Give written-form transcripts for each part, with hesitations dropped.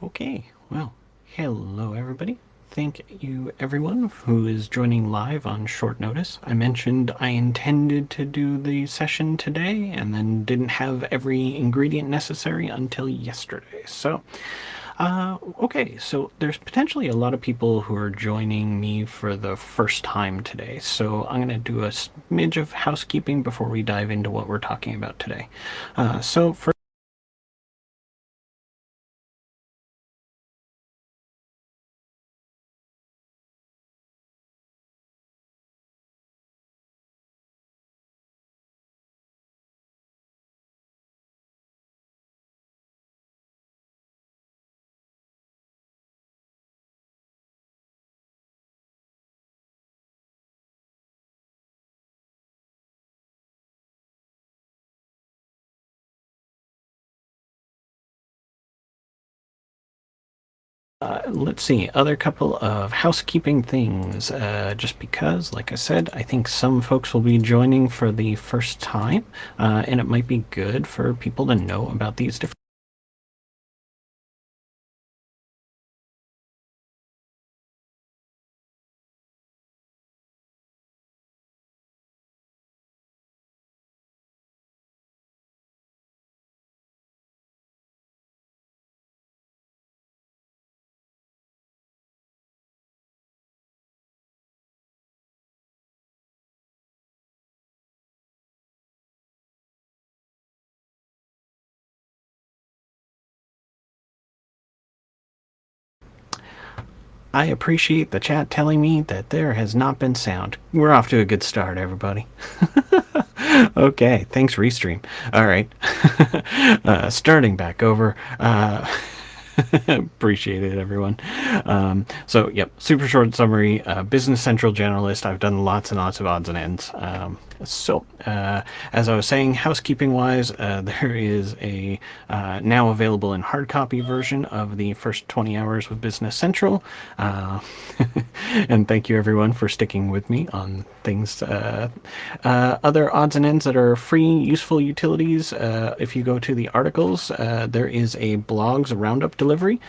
Okay, well, hello everybody. Thank you everyone who is joining live on short notice. I mentioned I intended to do the session today and then didn't have every ingredient necessary until yesterday. So, okay, so there's potentially a lot of people who are joining me for the first time today. So I'm going to do a smidge of housekeeping before we dive into what we're talking about today. So for let's see, other couple of housekeeping things. Just because, like I said, I think some folks will be joining for the first time, and it might be good for people to know about these different. I appreciate the chat telling me that there has not been sound. We're off to a good start, everybody. Okay, thanks, Restream. All right, starting back over. Appreciate it, everyone. So, yep, super short summary. Business Central generalist. I've done lots and lots of odds and ends. As I was saying, housekeeping wise, there is a now available in hard copy version of the first 20 hours with Business Central. And thank you everyone for sticking with me on things. Other odds and ends that are free, useful utilities. If you go to the articles, there is a blogs roundup delivery.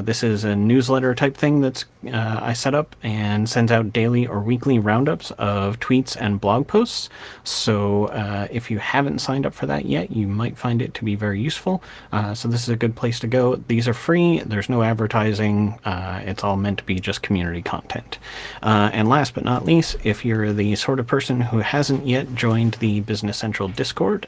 This is a newsletter type thing that's I set up and sends out daily or weekly roundups of tweets and blog posts. So if you haven't signed up for that yet, you might find it to be very useful. So this is a good place to go. These are free. There's no advertising. It's all meant to be just community content. And last but not least, if you're the sort of person who hasn't yet joined the Business Central Discord,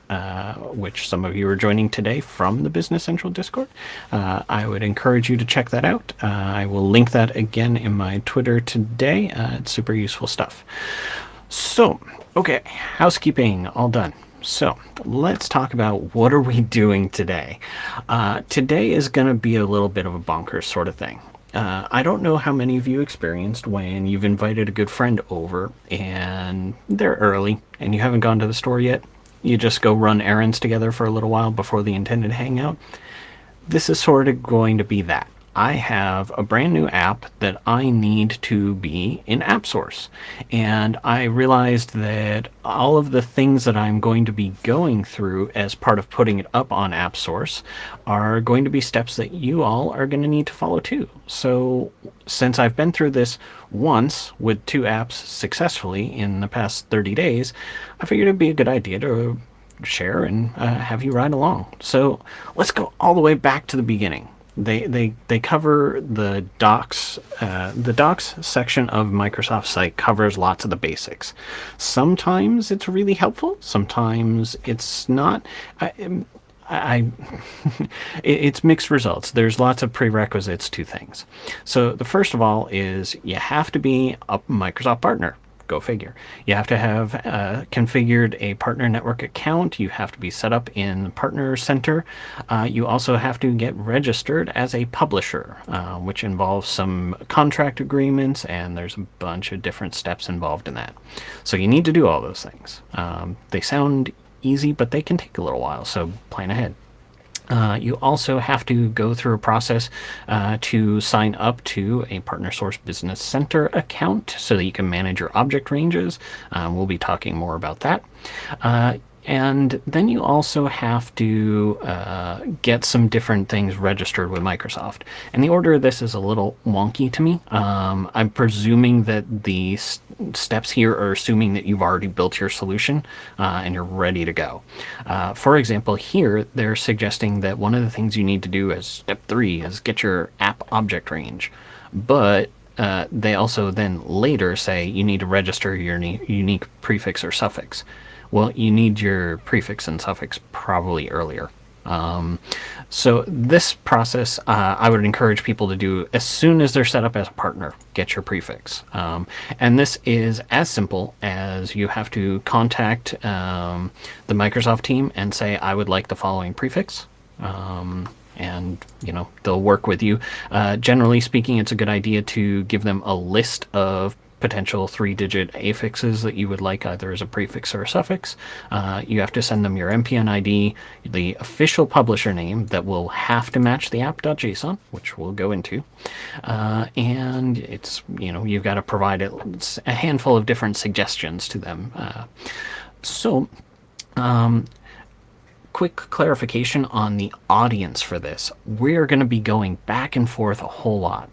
which some of you are joining today from the Business Central Discord, I would encourage you to check that out. I will link that again in my Twitter today. It's super useful stuff. So, okay, housekeeping all done. So let's talk about what are we doing today. Today is going to be a little bit of a bonkers sort of thing. I don't know how many of you experienced when you've invited a good friend over and they're early and you haven't gone to the store yet. You just go run errands together for a little while before the intended hangout. This is sort of going to be that. I have a brand new app that I need to be in AppSource. And I realized that all of the things that I'm going to be going through as part of putting it up on AppSource are going to be steps that you all are going to need to follow too. So since I've been through this once with 2 apps successfully in the past 30 days, I figured it'd be a good idea to share and have you ride along. So let's go all the way back to the beginning. They cover the docs. The docs section of Microsoft's site covers lots of the basics. Sometimes it's really helpful. Sometimes it's not. It's mixed results. There's lots of prerequisites to things. So the first of all is you have to be a Microsoft partner. Go figure. You have to have configured a partner network account. You have to be set up in Partner Center. You also have to get registered as a publisher, which involves some contract agreements, and there's a bunch of different steps involved in that. So you need to do all those things. They sound easy, but they can take a little while, so plan ahead. You also have to go through a process to sign up to a PartnerSource Business Center account so that you can manage your object ranges. We'll be talking more about that. And then you also have to get some different things registered with Microsoft. And the order of this is a little wonky to me. I'm presuming that the steps here are assuming that you've already built your solution and you're ready to go. For example, here they're suggesting that one of the things you need to do as step 3 is get your app object range. But they also then later say you need to register your unique prefix or suffix. Well, you need your prefix and suffix probably earlier. So this process, I would encourage people to do as soon as they're set up as a partner. Get your prefix. And this is as simple as you have to contact the Microsoft team and say, I would like the following prefix. And they'll work with you. Generally speaking, it's a good idea to give them a list of potential 3-digit affixes that you would like either as a prefix or a suffix. You have to send them your MPN ID, the official publisher name that will have to match the app.json, which we'll go into. And it's, you've got to provide a handful of different suggestions to them. Quick clarification on the audience for this. We're going to be going back and forth a whole lot.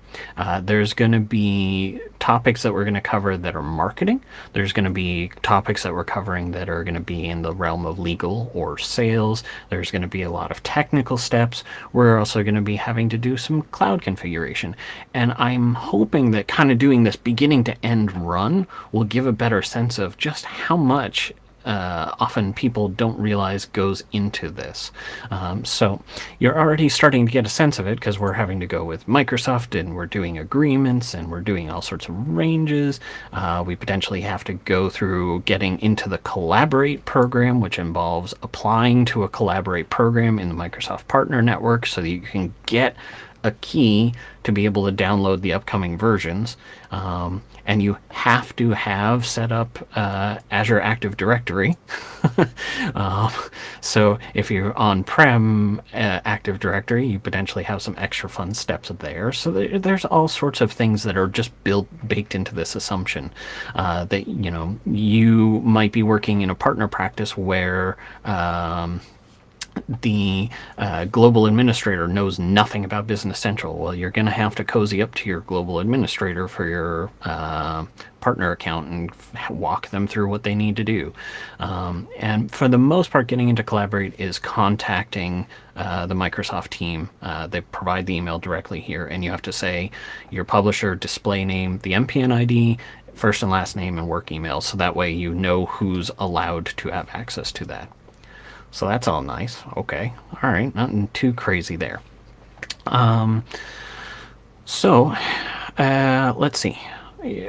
There's going to be topics that we're going to cover that are marketing. There's going to be topics that we're covering that are going to be in the realm of legal or sales. There's going to be a lot of technical steps. We're also going to be having to do some cloud configuration. And I'm hoping that kind of doing this beginning to end run will give a better sense of just how much often people don't realize goes into this. So you're already starting to get a sense of it because we're having to go with Microsoft and we're doing agreements and we're doing all sorts of ranges. We potentially have to go through getting into the Collaborate program, which involves applying to a Collaborate program in the Microsoft Partner Network so that you can get a key to be able to download the upcoming versions. And you have to have set up Azure Active Directory. So if you're on-prem Active Directory, you potentially have some extra fun steps there. So there's all sorts of things that are just baked into this assumption that you might be working in a partner practice where the global administrator knows nothing about Business Central. Well, you're going to have to cozy up to your global administrator for your partner account and walk them through what they need to do. And for the most part, getting into Collaborate is contacting the Microsoft team. They provide the email directly here, and you have to say your publisher, display name, the MPN ID, first and last name, and work email. So that way you know who's allowed to have access to that. So that's all nice. Okay. All right. Nothing too crazy there. Let's see.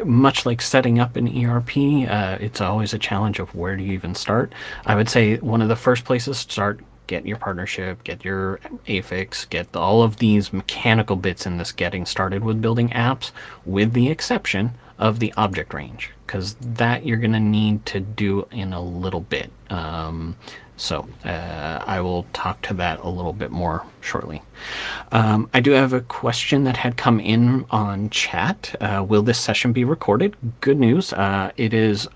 Much like setting up an ERP, it's always a challenge of where do you even start. I would say one of the first places to start, get your partnership, get your affix, get all of these mechanical bits in this getting started with building apps, with the exception of the object range, because that you're going to need to do in a little bit. So I will talk to that a little bit more shortly. I do have a question that had come in on chat. Will this session be recorded? Good news. It is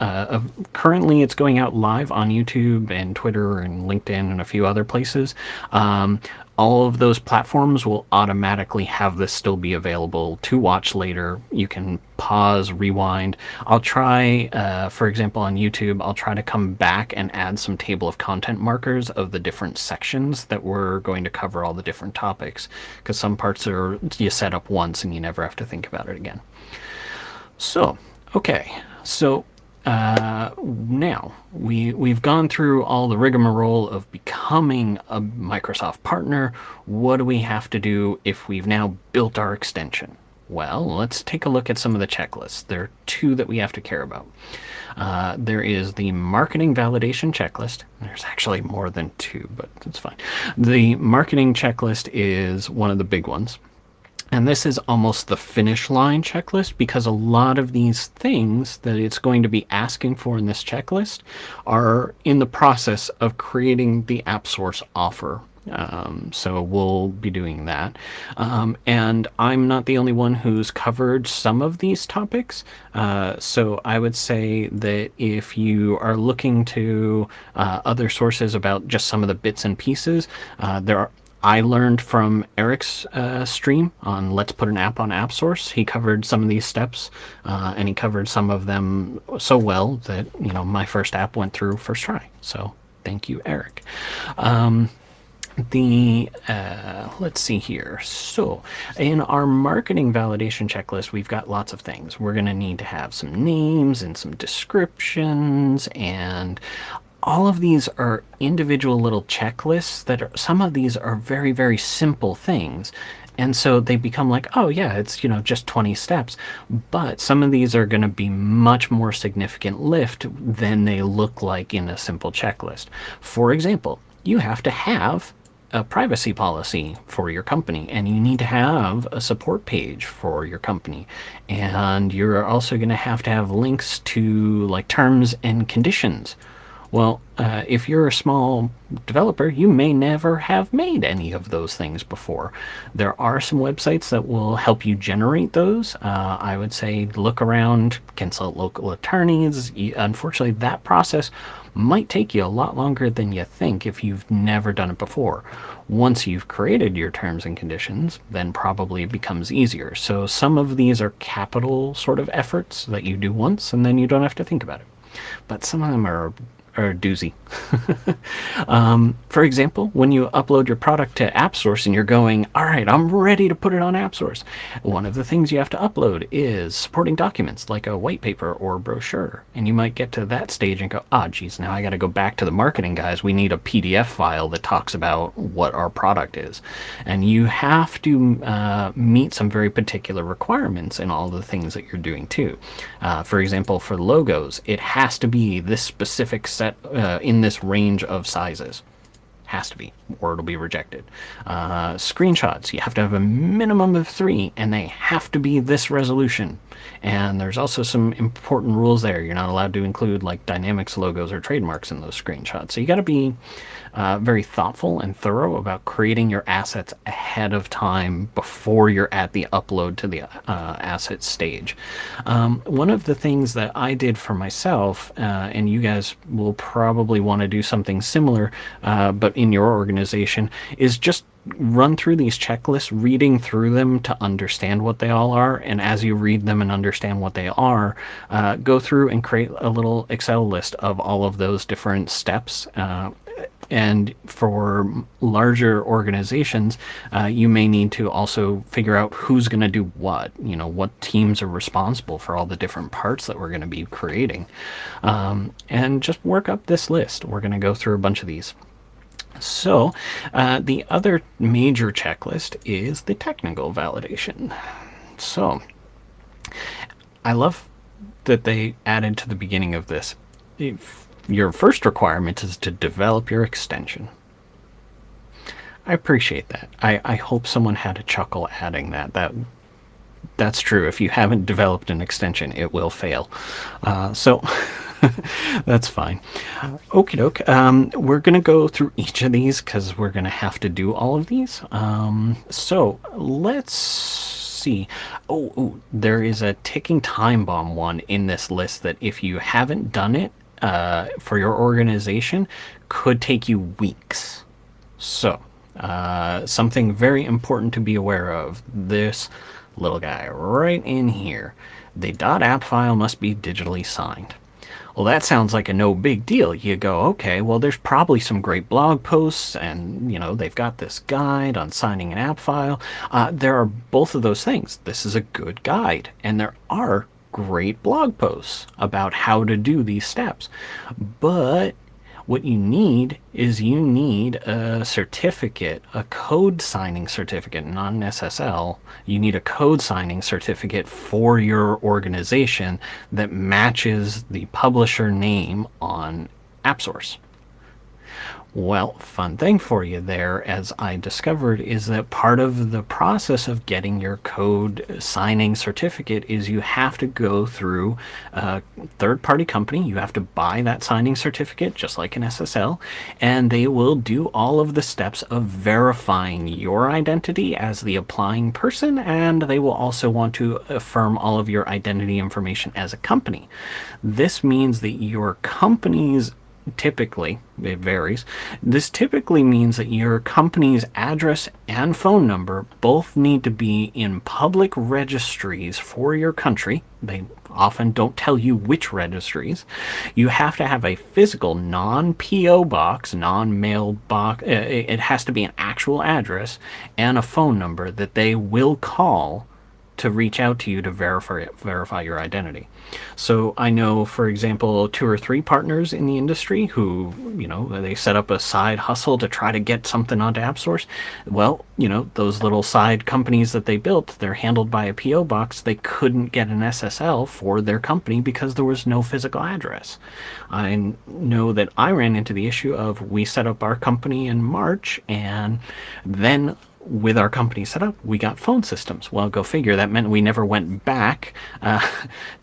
currently it's going out live on YouTube and Twitter and LinkedIn and a few other places. All of those platforms will automatically have this still be available to watch later. You can pause, rewind. I'll try, for example, on YouTube, I'll try to come back and add some table of content markers of the different sections that we're going to cover all the different topics, because some parts are you set up once and you never have to think about it again. So, okay. So now we've gone through all the rigmarole of becoming a Microsoft partner. What do we have to do if we've now built our extension? Well, let's take a look at some of the checklists. There are two that we have to care about. There is the marketing validation checklist. There's actually more than two, but it's fine. The marketing checklist is one of the big ones. And this is almost the finish line checklist, because a lot of these things that it's going to be asking for in this checklist are in the process of creating the AppSource offer. So we'll be doing that. And I'm not the only one who's covered some of these topics. So I would say that if you are looking to other sources about just some of the bits and pieces, I learned from Eric's stream on Let's Put an App on AppSource. He covered some of these steps, and he covered some of them so well that, my first app went through first try. So thank you, Eric. Let's see here. So in our marketing validation checklist, we've got lots of things. We're going to need to have some names and some descriptions, and all of these are individual little checklists some of these are very, very simple things. And so they become like, oh yeah, it's, just 20 steps. But some of these are going to be much more significant lift than they look like in a simple checklist. For example, you have to have a privacy policy for your company, and you need to have a support page for your company, and you're also going to have links to like terms and conditions. Well, if you're a small developer, you may never have made any of those things before. There are some websites that will help you generate those. I would say look around, consult local attorneys. Unfortunately, that process might take you a lot longer than you think if you've never done it before. Once you've created your terms and conditions, then probably it becomes easier. So some of these are capital sort of efforts that you do once, and then you don't have to think about it. But some of them are a doozy. For example, when you upload your product to AppSource and you're going, all right, I'm ready to put it on AppSource, one of the things you have to upload is supporting documents like a white paper or brochure. And you might get to that stage and go, geez, now I got to go back to the marketing guys. We need a PDF file that talks about what our product is. And you have to meet some very particular requirements in all the things that you're doing too. For example, for logos, it has to be this specific set in this range of sizes. Has to be, or it'll be rejected. Screenshots, you have to have a minimum of 3, and they have to be this resolution. And there's also some important rules there. You're not allowed to include like Dynamics logos or trademarks in those screenshots. So you got to be very thoughtful and thorough about creating your assets ahead of time before you're at the upload to the asset stage. One of the things that I did for myself, and you guys will probably want to do something similar, but in your organization, is just run through these checklists, reading through them to understand what they all are. And as you read them and understand what they are, go through and create a little Excel list of all of those different steps. And for larger organizations, you may need to also figure out who's going to do what, what teams are responsible for all the different parts that we're going to be creating. And just work up this list. We're going to go through a bunch of these. So the other major checklist is the technical validation. So I love that they added to the beginning of this. Your first requirement is to develop your extension. I appreciate that. I hope someone had a chuckle adding that. That's true. If you haven't developed an extension, it will fail. So that's fine. Okie doke. We're going to go through each of these because we're going to have to do all of these. So let's see. Oh, there is a ticking time bomb one in this list that if you haven't done it for your organization, could take you weeks. So something very important to be aware of. This little guy right in here. The .app file must be digitally signed. Well, that sounds like a no big deal. You go, okay, well, there's probably some great blog posts, and, they've got this guide on signing an app file. There are both of those things. This is a good guide, and there are great blog posts about how to do these steps. But What you need is you need a certificate, a code signing certificate, not an SSL. You need a code signing certificate for your organization that matches the publisher name on AppSource. Well, fun thing for you there, as I discovered, is that part of the process of getting your code signing certificate is you have to go through a third-party company. You have to buy that signing certificate, just like an SSL, and they will do all of the steps of verifying your identity as the applying person, and they will also want to affirm all of your identity information as a company. This means that your company's typically, it varies, this typically means that your company's address and phone number both need to be in public registries for your country. They often don't tell you which registries. You have to have a physical non-PO box, non-mail box. It has to be an actual address and a phone number that they will call to reach out to you to verify your identity. So I know, for example, 2 or 3 partners in the industry who, they set up a side hustle to try to get something onto AppSource. Well, those little side companies that they built, they're handled by a PO box. They couldn't get an SSL for their company because there was no physical address. I know that I ran into the issue of, we set up our company in March, and then with our company set up, we got phone systems. Well, go figure. That meant we never went back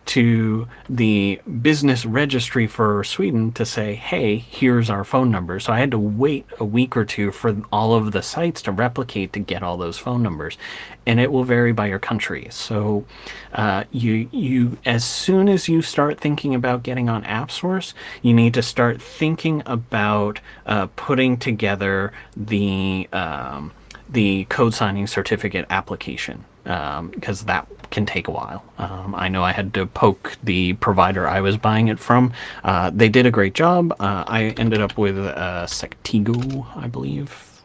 to the business registry for Sweden to say, hey, here's our phone number. So I had to wait a week or 2 for all of the sites to replicate to get all those phone numbers. And it will vary by your country. So you as soon as you start thinking about getting on AppSource, you need to start thinking about putting together the code signing certificate application, because that can take a while. I know I had to poke the provider I was buying it from. They did a great job. I ended up with Sectigo, I believe,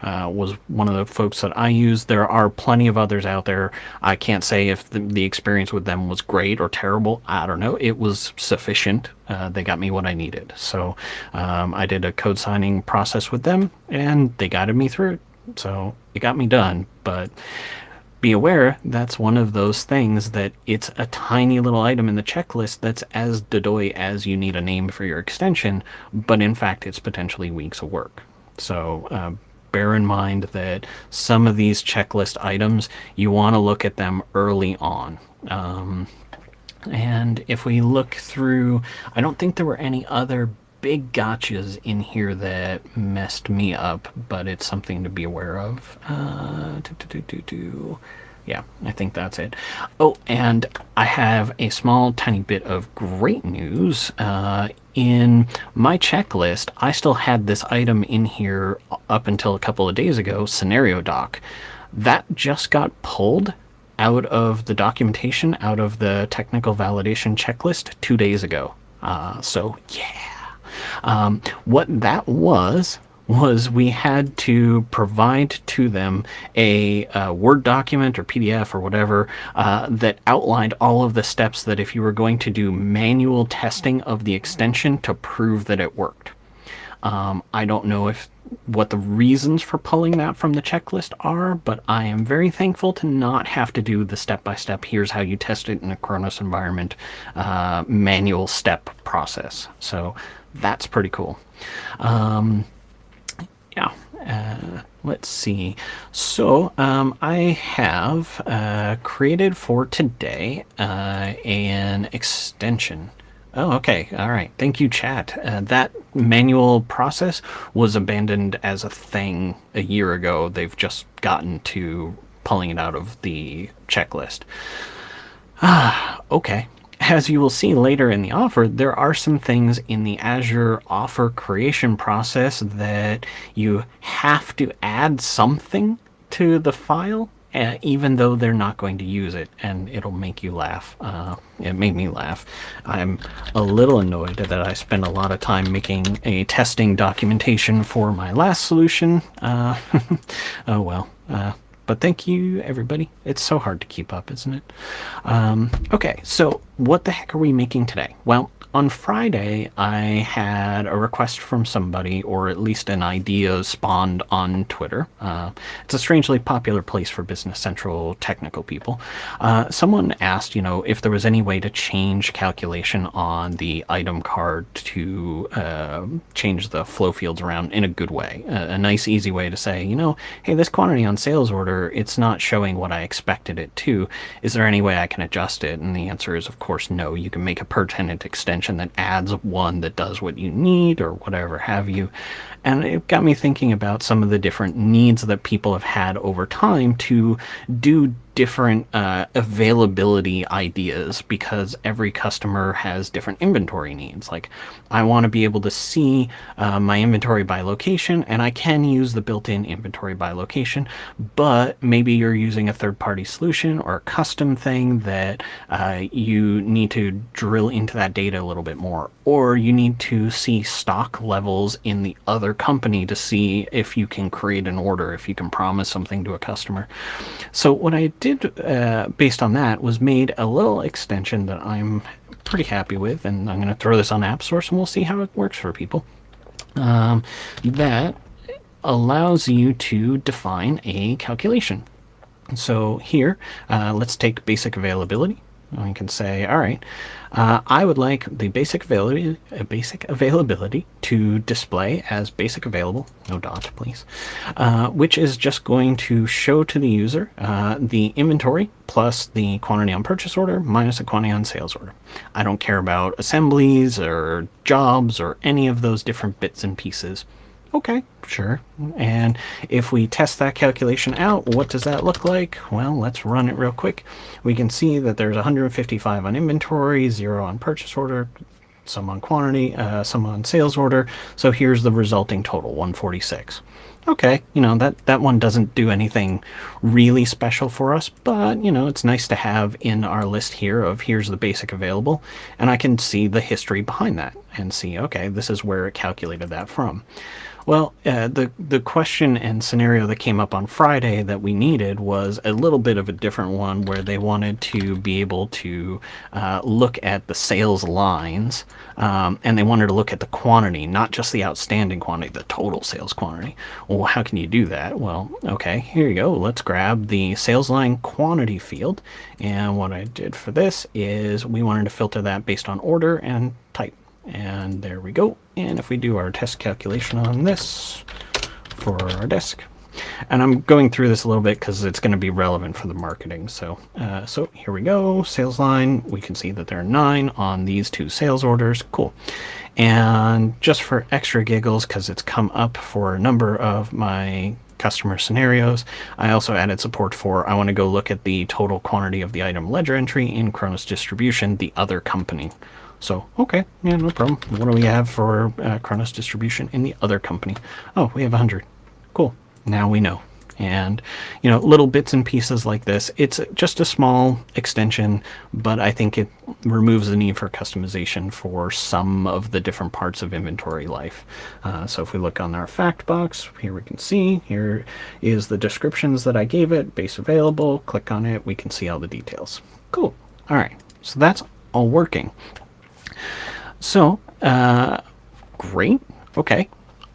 was one of the folks that I used. There are plenty of others out there. I can't say if the experience with them was great or terrible. I don't know. It was sufficient. They got me what I needed. So I did a code signing process with them, and they guided me through it. So it got me done. But be aware, that's one of those things that it's a tiny little item in the checklist that's as dodoy as you need a name for your extension, but in fact it's potentially weeks of work. So bear in mind that some of these checklist items, you want to look at them early on. And if we look through, I don't think there were any other big gotchas in here that messed me up, but it's something to be aware of. Yeah, I think that's it. Oh, and I have a small tiny bit of great news. In my checklist, I still had this item in here up until a couple of days ago, scenario doc. That just got pulled out of the documentation, out of the technical validation checklist 2 days ago. So yeah. What that was we had to provide to them a Word document or PDF or whatever that outlined all of the steps that if you were going to do manual testing of the extension to prove that it worked. I don't know what the reasons for pulling that from the checklist are, but I am very thankful to not have to do the step-by-step, here's how you test it in a Kronos environment, manual step process. So that's pretty cool. Let's see. So I have created for today an extension. Oh, okay. All right. Thank you, chat. That manual process was abandoned as a thing a year ago. They've just gotten to pulling it out of the checklist. Okay. As you will see later in the offer, there are some things in the Azure offer creation process that you have to add something to the file, even though they're not going to use it, and it'll make you laugh. It made me laugh. I'm a little annoyed that I spent a lot of time making a testing documentation for my last solution. Oh well. But thank you, everybody. It's so hard to keep up, isn't it? Okay, so what the heck are we making today? Well, on Friday, I had a request from somebody, or at least an idea spawned on Twitter. It's a strangely popular place for Business Central technical people. Someone asked, if there was any way to change calculation on the item card to change the flow fields around in a good way. A nice, easy way to say, hey, this quantity on sales order, it's not showing what I expected it to. Is there any way I can adjust it? And the answer is, of course, no. You can make a per tenant extension that adds one that does what you need or whatever have you. And it got me thinking about some of the different needs that people have had over time to do different availability ideas, because every customer has different inventory needs. Like, I want to be able to see my inventory by location, and I can use the built-in inventory by location, but maybe you're using a third-party solution or a custom thing that you need to drill into that data a little bit more, or you need to see stock levels in the other company to see if you can create an order, if you can promise something to a customer. So what I did based on that was made a little extension that I'm pretty happy with, and I'm going to throw this on AppSource and we'll see how it works for people. That allows you to define a calculation. So here, let's take basic availability. We can say, all right, I would like the basic availability to display as basic available, no dot, please, which is just going to show to the user the inventory plus the quantity on purchase order minus the quantity on sales order. I don't care about assemblies or jobs or any of those different bits and pieces. Okay, sure. And if we test that calculation out, what does that look like? Well, let's run it real quick. We can see that there's 155 on inventory, 0 on purchase order, some on quantity, some on sales order. So here's the resulting total, 146. Okay, that one doesn't do anything really special for us, but, it's nice to have in our list here of here's the basic available, and I can see the history behind that and see, okay, this is where it calculated that from. Well, the question and scenario that came up on Friday that we needed was a little bit of a different one, where they wanted to be able to look at the sales lines, and they wanted to look at the quantity, not just the outstanding quantity, the total sales quantity. Well, how can you do that? Well, okay, here you go. Let's grab the sales line quantity field, and what I did for this is we wanted to filter that based on order and type. And there we go. And if we do our test calculation on this for our desk, and I'm going through this a little bit because it's going to be relevant for the marketing. So here we go. Sales line. We can see that there are 9 on these 2 sales orders. Cool. And just for extra giggles, because it's come up for a number of my customer scenarios, I also added support for, I want to go look at the total quantity of the item ledger entry in Kronos Distribution, the other company. So, okay, yeah, no problem. What do we have for Kronos Distribution in the other company? Oh, we have 100. Cool. Now we know. And, little bits and pieces like this. It's just a small extension, but I think it removes the need for customization for some of the different parts of inventory life. So if we look on our fact box, here we can see, here is the descriptions that I gave it, base available. Click on it, we can see all the details. Cool. All right, so that's all working. So, great. Okay.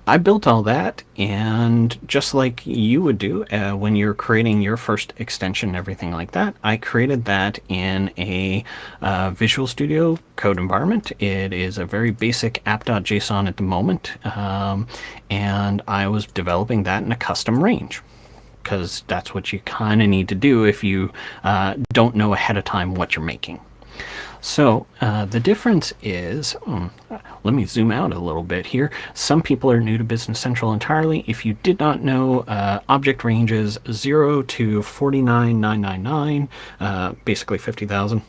I built all that, and just like you would do when you're creating your first extension and everything like that, I created that in a Visual Studio Code environment. It is a very basic app.json at the moment, and I was developing that in a custom range, because that's what you kind of need to do if you don't know ahead of time what you're making. So the difference is, let me zoom out a little bit here. Some people are new to Business Central entirely. If you did not know, object ranges 0 to 49,999, basically 50,000.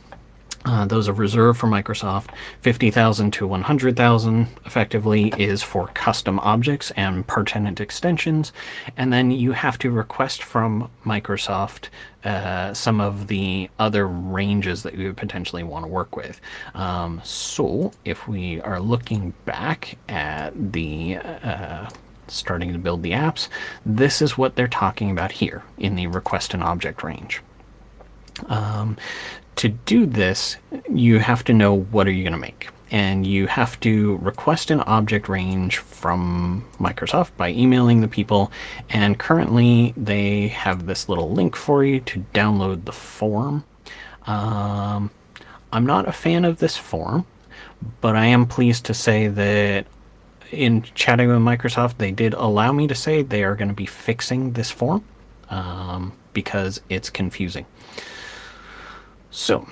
Those are reserved for Microsoft. 50,000 to 100,000 effectively is for custom objects and per tenant extensions. And then you have to request from Microsoft some of the other ranges that you would potentially want to work with. So if we are looking back at the starting to build the apps, this is what they're talking about here in the request an object range. To do this, you have to know what are you going to make. And you have to request an object range from Microsoft by emailing the people. And currently, they have this little link for you to download the form. I'm not a fan of this form, but I am pleased to say that in chatting with Microsoft, they did allow me to say they are going to be fixing this form because it's confusing. So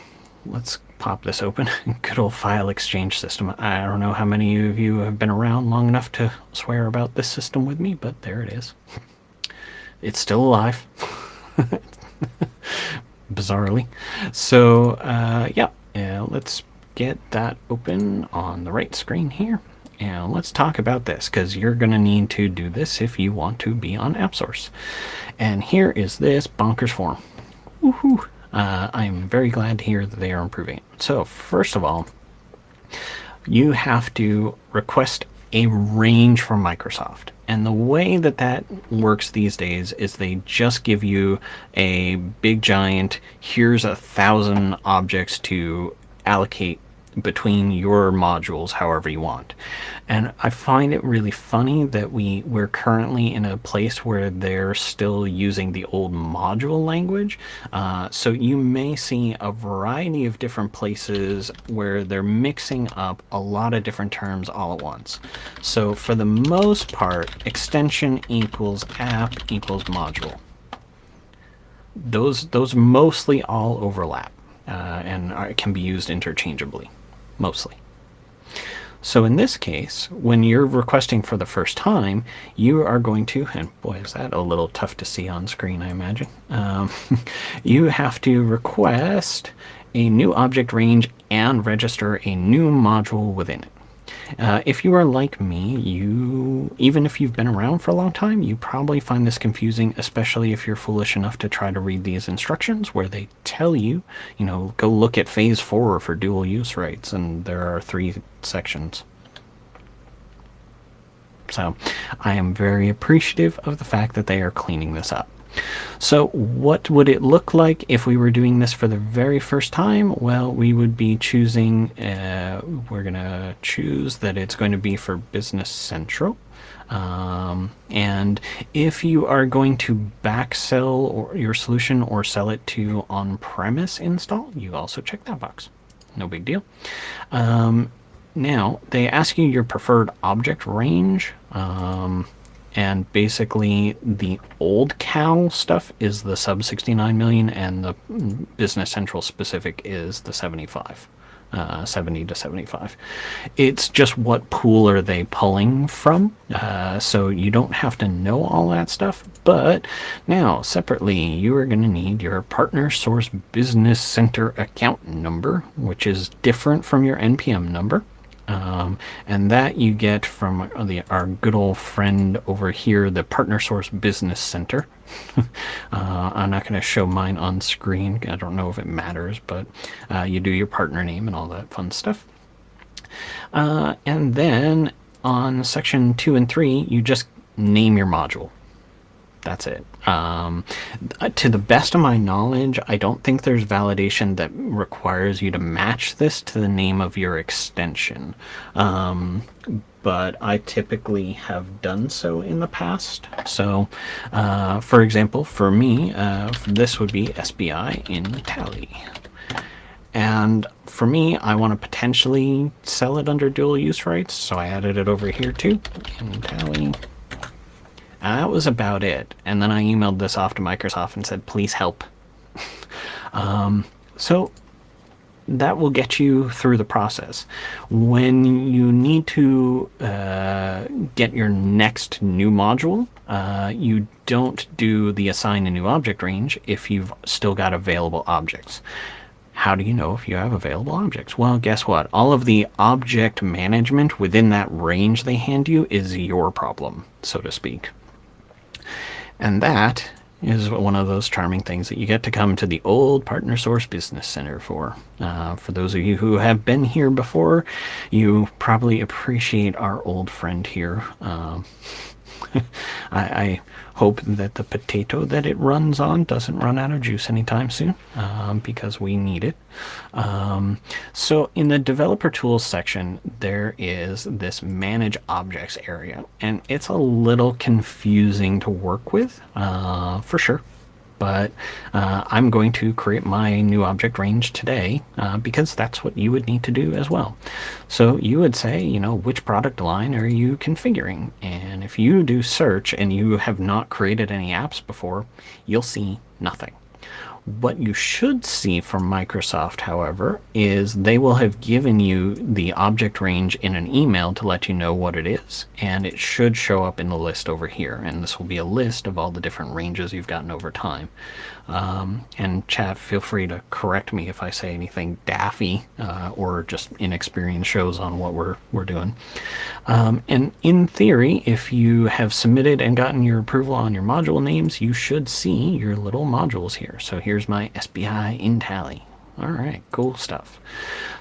let's pop this open. Good old file exchange system. I don't know how many of you have been around long enough to swear about this system with me, but there it is. It's still alive. Bizarrely. So yeah, let's get that open on the right screen here. And let's talk about this, because you're going to need to do this if you want to be on AppSource. And here is this bonkers form. Woohoo! I'm very glad to hear that they are improving it. So first of all, you have to request a range from Microsoft. And the way that that works these days is they just give you a big giant, here's 1,000 objects to allocate between your modules however you want. And I find it really funny that we're currently in a place where they're still using the old module language. So you may see a variety of different places where they're mixing up a lot of different terms all at once. So for the most part, extension equals app equals module. Those mostly all overlap and can be used interchangeably. Mostly. So in this case, when you're requesting for the first time, you are going to, and boy, is that a little tough to see on screen, I imagine. You have to request a new object range and register a new module within it. If you are like me, even if you've been around for a long time, you probably find this confusing, especially if you're foolish enough to try to read these instructions where they tell you, go look at phase 4 for dual use rights, and there are 3 sections. So I am very appreciative of the fact that they are cleaning this up. So what would it look like if we were doing this for the very first time? Well, we would be choosing, we're going to choose that it's going to be for Business Central. And if you are going to back sell your solution or sell it to on-premise install, you also check that box. No big deal. Now, they ask you your preferred object range. And basically, the old CAL stuff is the sub 69 million, and the Business Central specific is the 75, 70 to 75. It's just what pool are they pulling from, so you don't have to know all that stuff. But now, separately, you are going to need your Partner Source Business Center account number, which is different from your NPM number. And that you get from our good old friend over here, the Partner Source Business Center. I'm not going to show mine on screen. I don't know if it matters, but you do your partner name and all that fun stuff. And then on section 2 and 3, you just name your module. That's it. To the best of my knowledge, I don't think there's validation that requires you to match this to the name of your extension. But I typically have done so in the past. So, for example, for me, this would be SBI in Tally. And for me, I want to potentially sell it under dual use rights, so I added it over here too, in Tally. That was about it. And then I emailed this off to Microsoft and said, please help. So that will get you through the process. When you need to get your next new module, you don't do the assign a new object range if you've still got available objects. How do you know if you have available objects? Well, guess what? All of the object management within that range they hand you is your problem, so to speak. And that is one of those charming things that you get to come to the old Partner Source Business Center for. For those of you who have been here before, you probably appreciate our old friend here. I hope that the potato that it runs on doesn't run out of juice anytime soon, because we need it. So in the developer tools section, there is this manage objects area, and it's a little confusing to work with, for sure. But I'm going to create my new object range today, because that's what you would need to do as well. So you would say, which product line are you configuring? And if you do search and you have not created any apps before, you'll see nothing. What you should see from Microsoft, however, is they will have given you the object range in an email to let you know what it is, and it should show up in the list over here. And this will be a list of all the different ranges you've gotten over time. And chat, feel free to correct me if I say anything daffy, or just inexperience shows on what we're doing. And in theory, if you have submitted and gotten your approval on your module names, you should see your little modules here. So here's my SBI InTally. All right, cool stuff.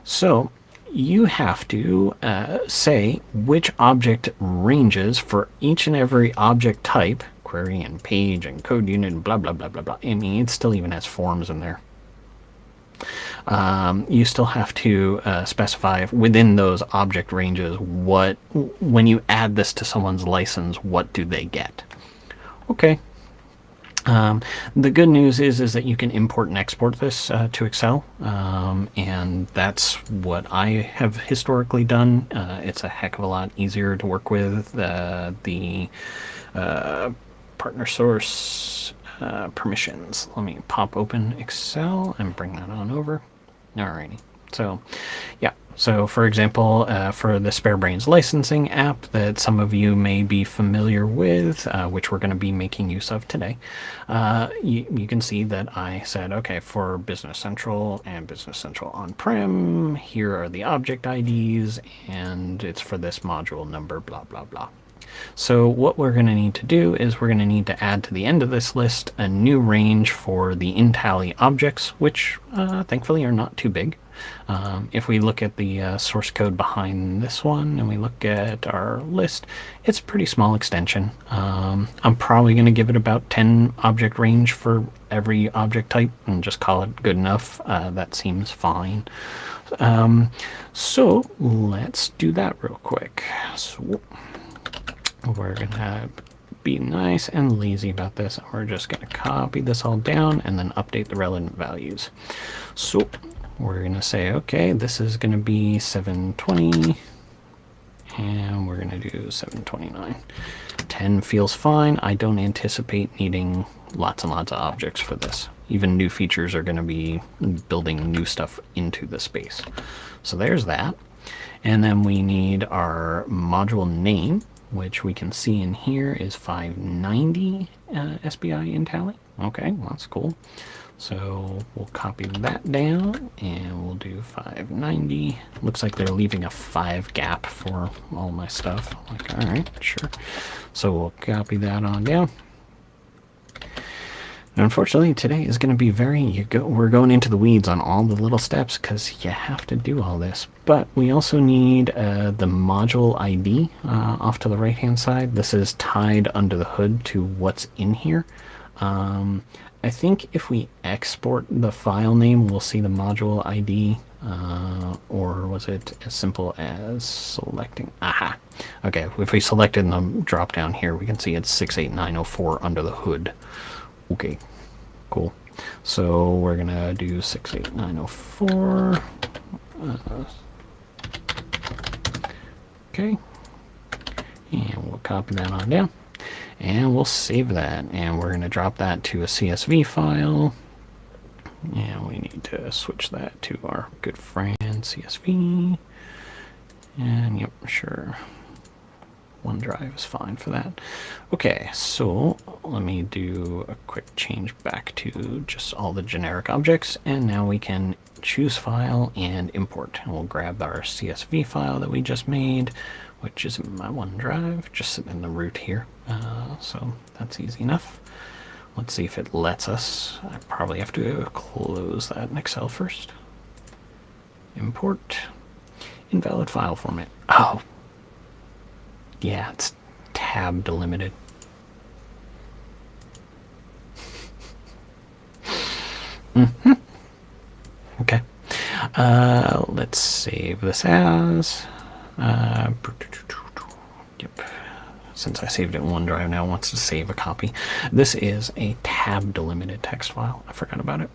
So you have to say which object ranges for each and every object type, query and page and code unit and blah, blah, blah, blah, blah. I mean, it still even has forms in there. You still have to specify within those object ranges when you add this to someone's license, what do they get? Okay. The good news is that you can import and export this to Excel, and that's what I have historically done. It's a heck of a lot easier to work with. The partner source permissions. Let me pop open Excel and bring that on over. Alrighty. So, yeah. So, for example, for the SpareBrains licensing app that some of you may be familiar with, which we're going to be making use of today, you can see that I said, okay, for Business Central and Business Central on-prem, here are the object IDs, and it's for this module number, blah, blah, blah. So what we're going to need to do is we're going to need to add to the end of this list a new range for the InTally objects, which thankfully are not too big. If we look at the source code behind this one and we look at our list, it's a pretty small extension. I'm probably going to give it about 10 object range for every object type and just call it good enough. That seems fine. So let's do that real quick. So we're going to be nice and lazy about this. We're just going to copy this all down and then update the relevant values. So we're going to say, okay, this is going to be 720, and we're going to do 729. 10 feels fine. I don't anticipate needing lots and lots of objects for this. Even new features are going to be building new stuff into the space. So there's that. And then we need our module name, which we can see in here is 590 SBI InTally. Okay, well, that's cool. So we'll copy that down and we'll do 590. Looks like they're leaving a 5 gap for all my stuff. Like, all right, sure. So we'll copy that on down. And unfortunately, today is going to be we're going into the weeds on all the little steps because you have to do all this. But we also need the module ID off to the right-hand side. This is tied under the hood to what's in here. I think if we export the file name, we'll see the module ID, or was it as simple as selecting? Aha. Okay, if we select it in the drop down here, we can see it's 68904 under the hood. Okay, cool. So we're gonna do 68904. Okay, and we'll copy that on down. And we'll save that, and we're going to drop that to a CSV file, and we need to switch that to our good friend CSV, and yep, sure, OneDrive is fine for that. Okay, so let me do a quick change back to just all the generic objects, and now we can choose file and import, and we'll grab our CSV file that we just made, which is in my OneDrive, just sitting in the root here. So that's easy enough. Let's see if it lets us. I probably have to close that in Excel first. Import. Invalid file format. Oh. Yeah, it's tab delimited. Okay. Let's save this as. Yep. Since I saved it in OneDrive, now it wants to save a copy. This is a tab delimited text file. I forgot about it.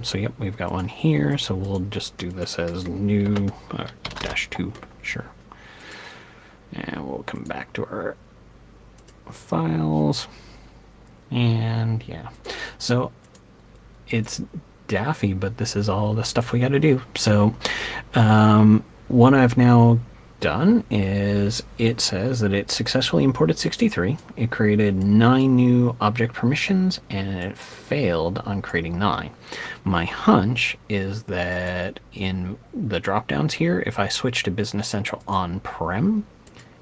So yep, we've got one here. So we'll just do this as new -2. Sure. And we'll come back to our files. And yeah, so it's daffy, but this is all the stuff we got to do. So what I've now done is it says that it successfully imported 63. It created 9 new object permissions, and it failed on creating 9. My hunch is that in the drop downs here, if I switch to Business Central on-prem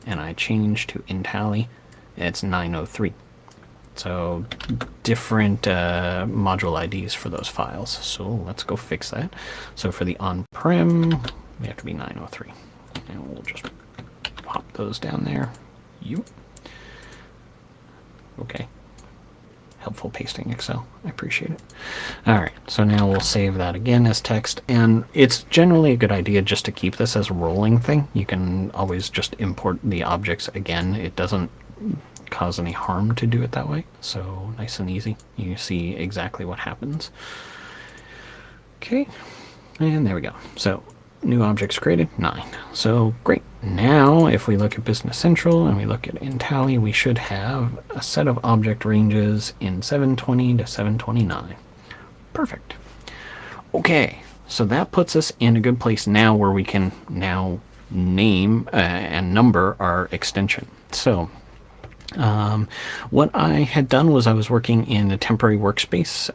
and I change to Intally, it's 903. So different module IDs for those files. So let's go fix that. So for the on-prem, we have to be 903. And we'll just pop those down there. Okay. Helpful pasting Excel. I appreciate it. All right. So now we'll save that again as text. And it's generally a good idea just to keep this as a rolling thing. You can always just import the objects again. It doesn't cause any harm to do it that way. So nice and easy. You see exactly what happens. Okay. And there we go. So new objects created, 9. So great. Now, if we look at Business Central and we look at Intally, we should have a set of object ranges in 720 to 729. Perfect. Okay, so that puts us in a good place now where we can now name and number our extension. So what I had done was I was working in a temporary workspace,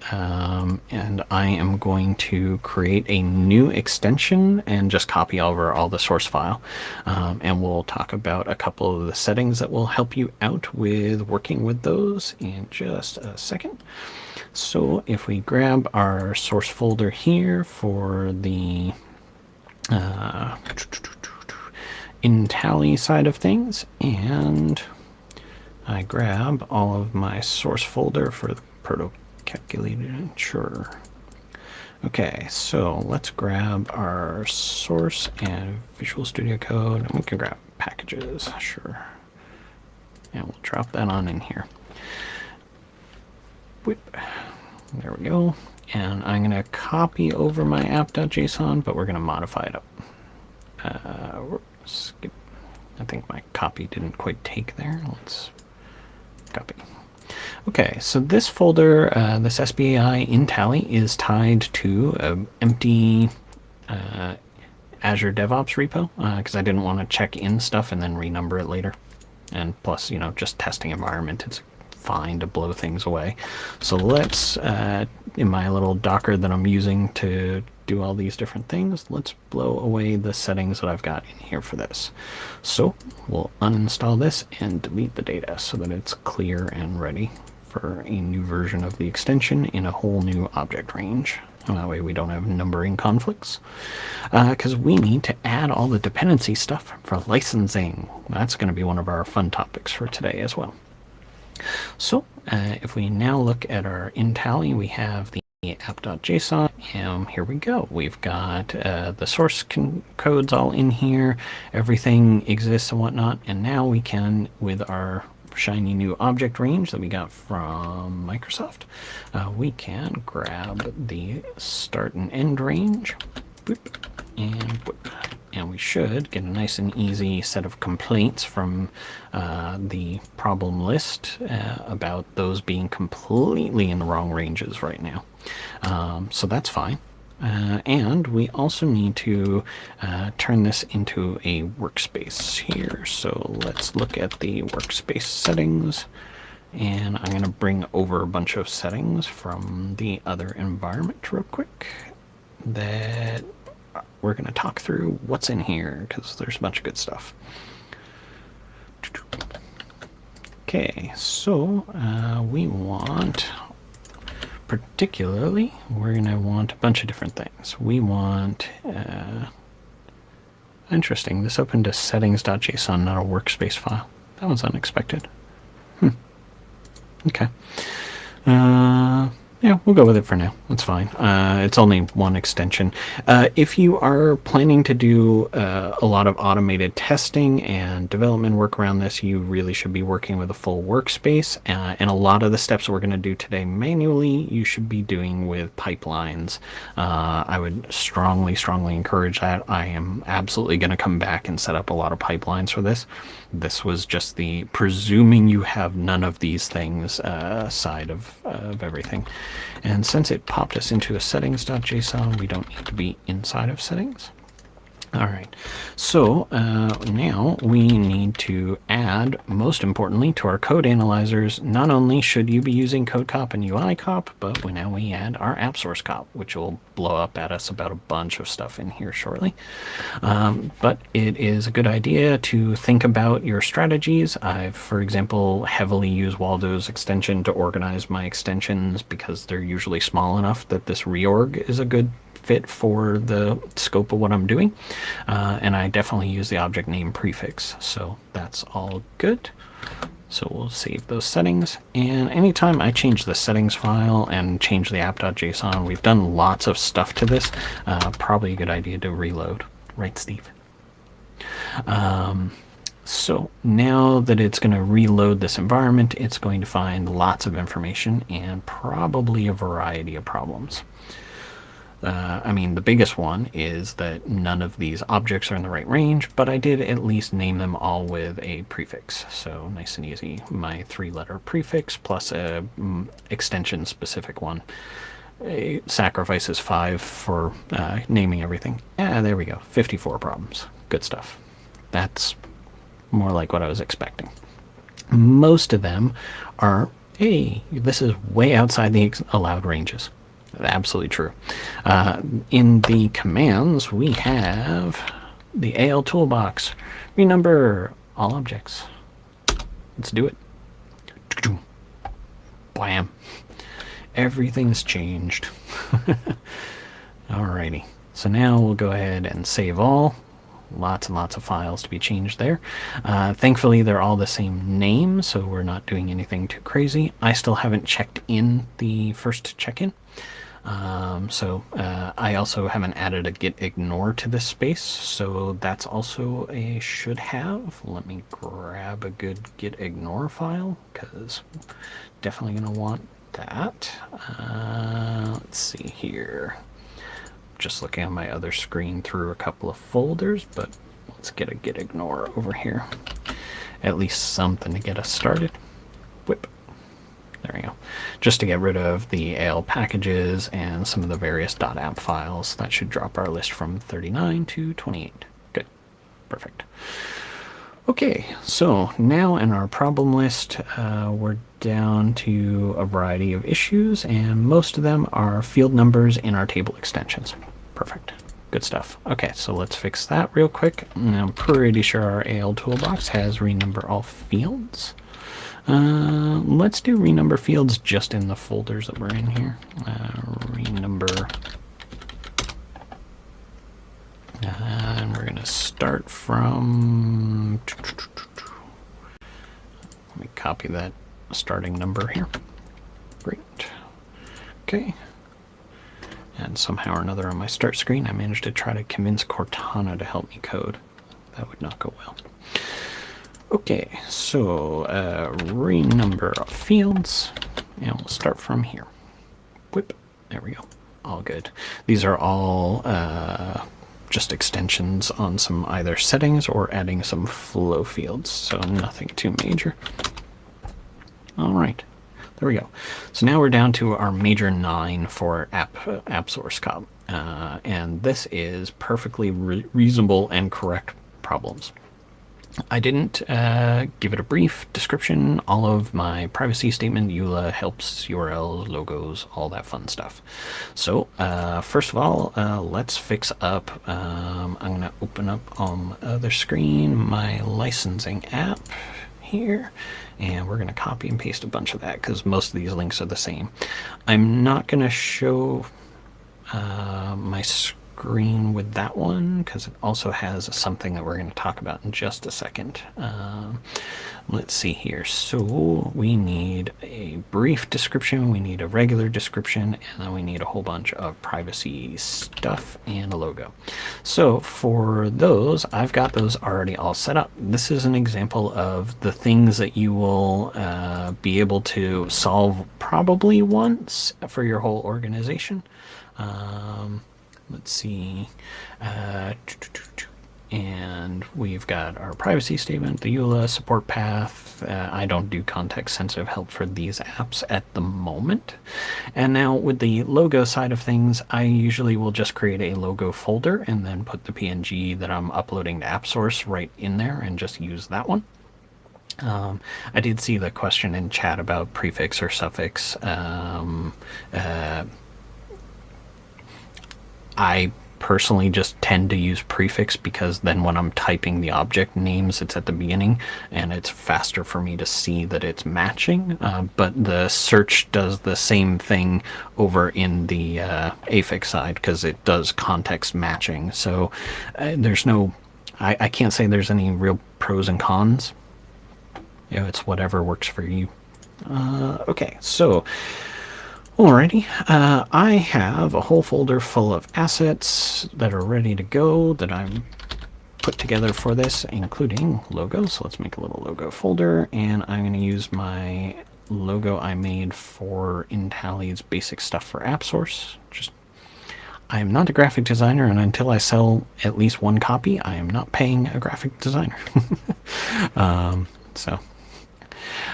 and I am going to create a new extension and just copy over all the source file. And we'll talk about a couple of the settings that will help you out with working with those in just a second. So if we grab our source folder here for the Intally side of things, and I grab all of my source folder for the proto calculated. Sure. Okay, so let's grab our source and Visual Studio Code, and we can grab packages. Sure. And we'll drop that on in here. Whip. There we go. And I'm going to copy over my app.json, but we're going to modify it up. Skip. I think my copy didn't quite take there. Let's copy. Okay, so this folder, this SBAI Intally, is tied to an empty Azure DevOps repo because I didn't want to check in stuff and then renumber it later. And plus, you know, just testing environment, it's fine to blow things away. So let's, in my little Docker that I'm using to do all these different things, let's blow away the settings that I've got in here for this. So we'll uninstall this and delete the data so that it's clear and ready for a new version of the extension in a whole new object range. And that way we don't have numbering conflicts, because we need to add all the dependency stuff for licensing. That's going to be one of our fun topics for today as well. So if we now look at our Intally, we have the app.json, and here we go. We've got the source codes all in here. Everything exists and whatnot. And now we can, with our shiny new object range that we got from Microsoft, we can grab the start and end range, boop, and boop. And we should get a nice and easy set of complaints from the problem list about those being completely in the wrong ranges right now. So that's fine. And we also need to turn this into a workspace here. So let's look at the workspace settings. And I'm going to bring over a bunch of settings from the other environment real quick that we're going to talk through what's in here, because there's a bunch of good stuff. Okay, so we want, particularly, we're going to want a bunch of different things. We want, interesting, this opened a settings.json, not a workspace file. That was unexpected. Okay. Yeah, we'll go with it for now. That's fine. It's only one extension. If you are planning to do a lot of automated testing and development work around this, you really should be working with a full workspace. And a lot of the steps we're going to do today manually, you should be doing with pipelines. I would strongly, strongly encourage that. I am absolutely going to come back and set up a lot of pipelines for this. This was just the presuming you have none of these things side of everything. And since it popped us into a settings.json, we don't need to be inside of settings. All right, so now we need to add, most importantly, to our code analyzers. Not only should you be using CodeCop and UICop, but now we add our AppSource cop, which will blow up at us about a bunch of stuff in here shortly. But it is a good idea to think about your strategies. I've, for example, heavily used Waldo's extension to organize my extensions because they're usually small enough that this reorg is a good fit for the scope of what I'm doing. And I definitely use the object name prefix, so that's all good. So we'll save those settings, and anytime I change the settings file and change the app.json, we've done lots of stuff to this, probably a good idea to reload. Right, Steve? So now that it's going to reload this environment, it's going to find lots of information and probably a variety of problems. I mean, the biggest one is that none of these objects are in the right range, but I did at least name them all with a prefix. So nice and easy. My 3-letter prefix plus a extension specific one. It sacrifices 5 for naming everything. Yeah, there we go. 54 problems. Good stuff. That's more like what I was expecting. Most of them are, hey, this is way outside the allowed ranges. Absolutely true. In the commands, we have the AL toolbox. Renumber all objects. Let's do it. Blam. Everything's changed. Alrighty. So now we'll go ahead and save all. Lots and lots of files to be changed there. Thankfully, they're all the same name, so we're not doing anything too crazy. I still haven't checked in the first check-in. I also haven't added a git ignore to this space, so that's also a should have. Let me grab a good git ignore file, because definitely going to want that. Let's see here. Just looking at my other screen through a couple of folders, but let's get a git ignore over here. At least something to get us started. Whip. There we go. Just to get rid of the AL packages and some of the various .app files. That should drop our list from 39 to 28. Good. Perfect. Okay, so now in our problem list, we're down to a variety of issues, and most of them are field numbers in our table extensions. Perfect. Good stuff. Okay, so let's fix that real quick. I'm pretty sure our AL toolbox has renumber all fields. Let's do renumber fields just in the folders that we're in here. Renumber. And we're going to start from... Let me copy that starting number here. Great. Okay. And somehow or another on my start screen, I managed to try to convince Cortana to help me code. That would not go well. Okay, so renumber fields, and we'll start from here. Whip. There we go. All good. These are all just extensions on some either settings or adding some flow fields, so nothing too major. All right. There we go. So now we're down to our major 9 for AppSource cop, and this is perfectly reasonable and correct problems. I didn't give it a brief description. All of my privacy statement, EULA, helps, URLs, logos, all that fun stuff. So first of all, let's fix up. I'm going to open up on the other screen my licensing app here, and we're going to copy and paste a bunch of that because most of these links are the same. I'm not going to show my green with that one because it also has something that we're going to talk about in just a second. Let's see here. So we need a brief description, we need a regular description, and then we need a whole bunch of privacy stuff and a logo. So for those, I've got those already all set up. This is an example of the things that you will be able to solve probably once for your whole organization. Let's see. And we've got our privacy statement, the EULA, support path. I don't do context-sensitive help for these apps at the moment. And now with the logo side of things, I usually will just create a logo folder and then put the PNG that I'm uploading to AppSource right in there and just use that one. I did see the question in chat about prefix or suffix. I personally just tend to use prefix because then when I'm typing the object names, it's at the beginning and it's faster for me to see that it's matching. But the search does the same thing over in the affix side because it does context matching. So there's no, I can't say there's any real pros and cons. You know, it's whatever works for you. Okay, so alrighty, I have a whole folder full of assets that are ready to go that I'm put together for this, including logos. So let's make a little logo folder, and I'm going to use my logo I made for InTally's basic stuff for AppSource. I am not a graphic designer, and until I sell at least one copy, I am not paying a graphic designer.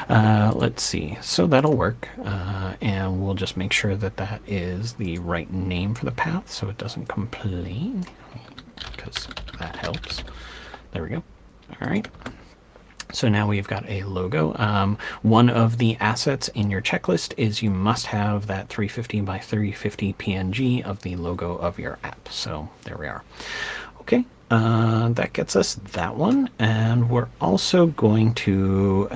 Let's see. So that'll work, and we'll just make sure that that is the right name for the path so it doesn't complain, because that helps. There we go. All right. So now we've got a logo. One of the assets in your checklist is you must have that 350 by 350 PNG of the logo of your app. So there we are. Okay. That gets us that one, and we're also going to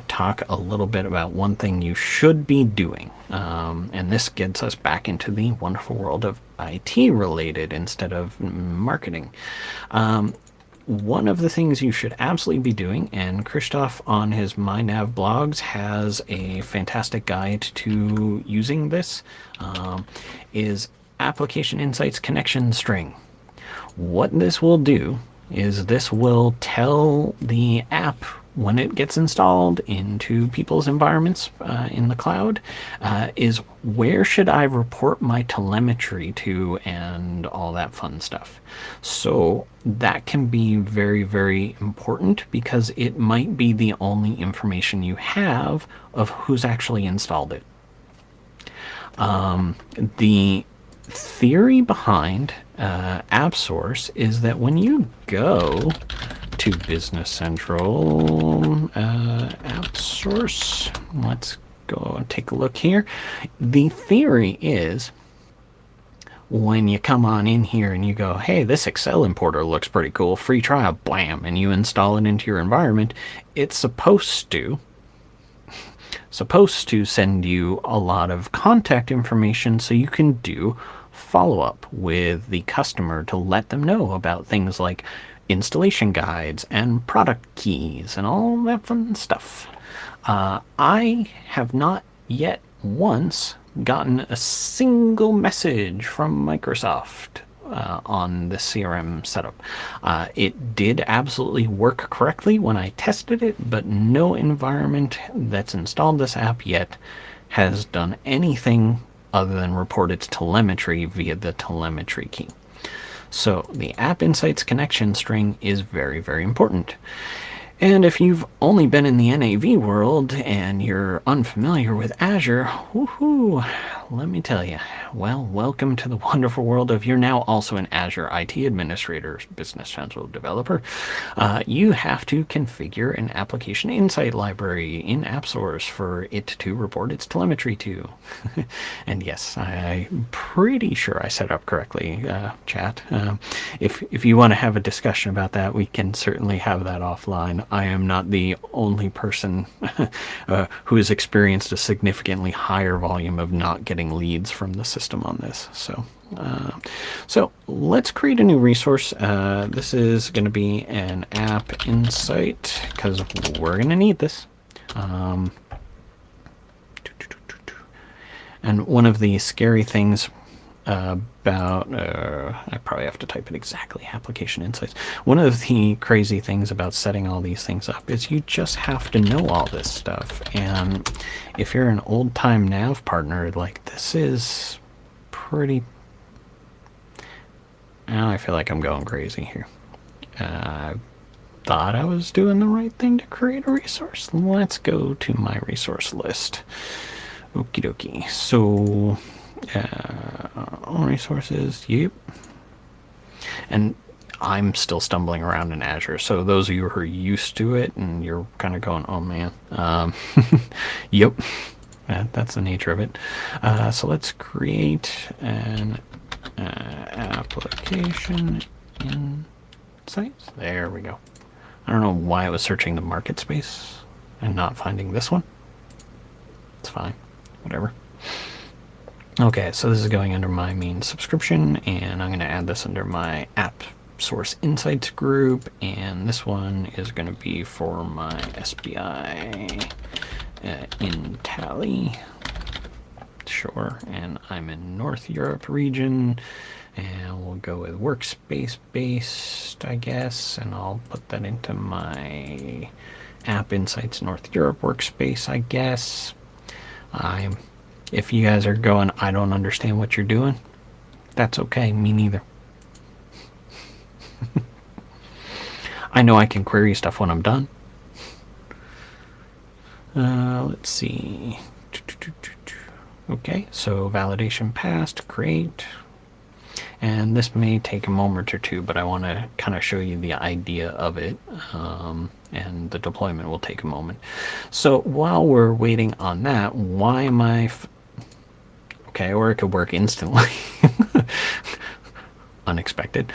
talk a little bit about one thing you should be doing, and this gets us back into the wonderful world of IT related instead of marketing. One of the things you should absolutely be doing, and Christoph on his MyNav blogs has a fantastic guide to using this, is Application Insights Connection String. What this will do is this will tell the app when it gets installed into people's environments in the cloud, is where should I report my telemetry to and all that fun stuff. So that can be very, very important because it might be the only information you have of who's actually installed it. The theory behind AppSource is that when you go to Business Central AppSource, let's go and take a look here. The theory is when you come on in here and you go, hey, this Excel importer looks pretty cool, free trial, blam, and you install it into your environment, it's supposed to send you a lot of contact information so you can do follow-up with the customer to let them know about things like installation guides and product keys and all that fun stuff. I have not yet once gotten a single message from Microsoft on the CRM setup. It did absolutely work correctly when I tested it, but no environment that's installed this app yet has done anything other than report its telemetry via the telemetry key. So the App Insights connection string is very, very important. And if you've only been in the NAV world and you're unfamiliar with Azure, woohoo, let me tell you, well, welcome to the wonderful world of you're now also an Azure IT administrator, Business Central developer. You have to configure an application insight library in AppSource for it to report its telemetry to. And yes, I'm pretty sure I set up correctly, chat. If you want to have a discussion about that, we can certainly have that offline. I am not the only person who has experienced a significantly higher volume of not getting getting leads from the system on this. So let's create a new resource. This is going to be an app insight because we're going to need this. And one of the scary things about, I probably have to type it exactly, application insights. One of the crazy things about setting all these things up is you just have to know all this stuff. And if you're an old time nav partner, like this is pretty, I feel like I'm going crazy here. I thought I was doing the right thing to create a resource. Let's go to my resource list. Okie dokie. So, all resources, yep. And I'm still stumbling around in Azure. So those of you who are used to it and you're kind of going, oh man, yep, that's the nature of it. So let's create an application insights. There we go. I don't know why it was searching the market space and not finding this one. It's fine. Whatever. Okay, so this is going under my main subscription, and I'm going to add this under my AppSource Insights group, and this one is going to be for my SBI in Tally. Sure, and I'm in North Europe region, and we'll go with workspace based, I guess, and I'll put that into my App Insights North Europe workspace, I guess. If you guys are going, I don't understand what you're doing, that's okay, me neither. I know I can query stuff when I'm done. Let's see. Okay, so validation passed, create. And this may take a moment or two, but I want to kind of show you the idea of it. And the deployment will take a moment. So while we're waiting on that, why am I... Okay, or it could work instantly. Unexpected.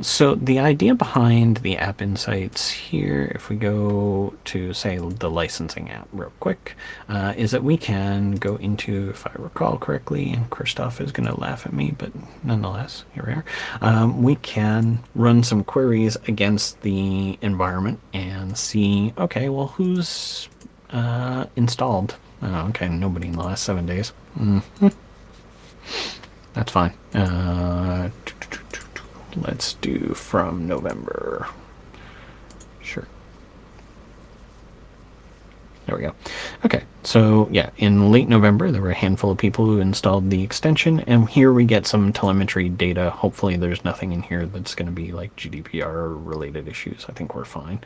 So the idea behind the App Insights here, if we go to, say, the licensing app real quick, is that we can go into, if I recall correctly, and Christoph is going to laugh at me, but nonetheless, here we are. We can run some queries against the environment and see, okay, well, who's installed? Oh, okay, nobody in the last 7 days. That's fine. Let's do from November. Sure. There we go. Okay, so yeah, in late November, there were a handful of people who installed the extension, and here we get some telemetry data. Hopefully there's nothing in here that's going to be like GDPR related issues. I think we're fine.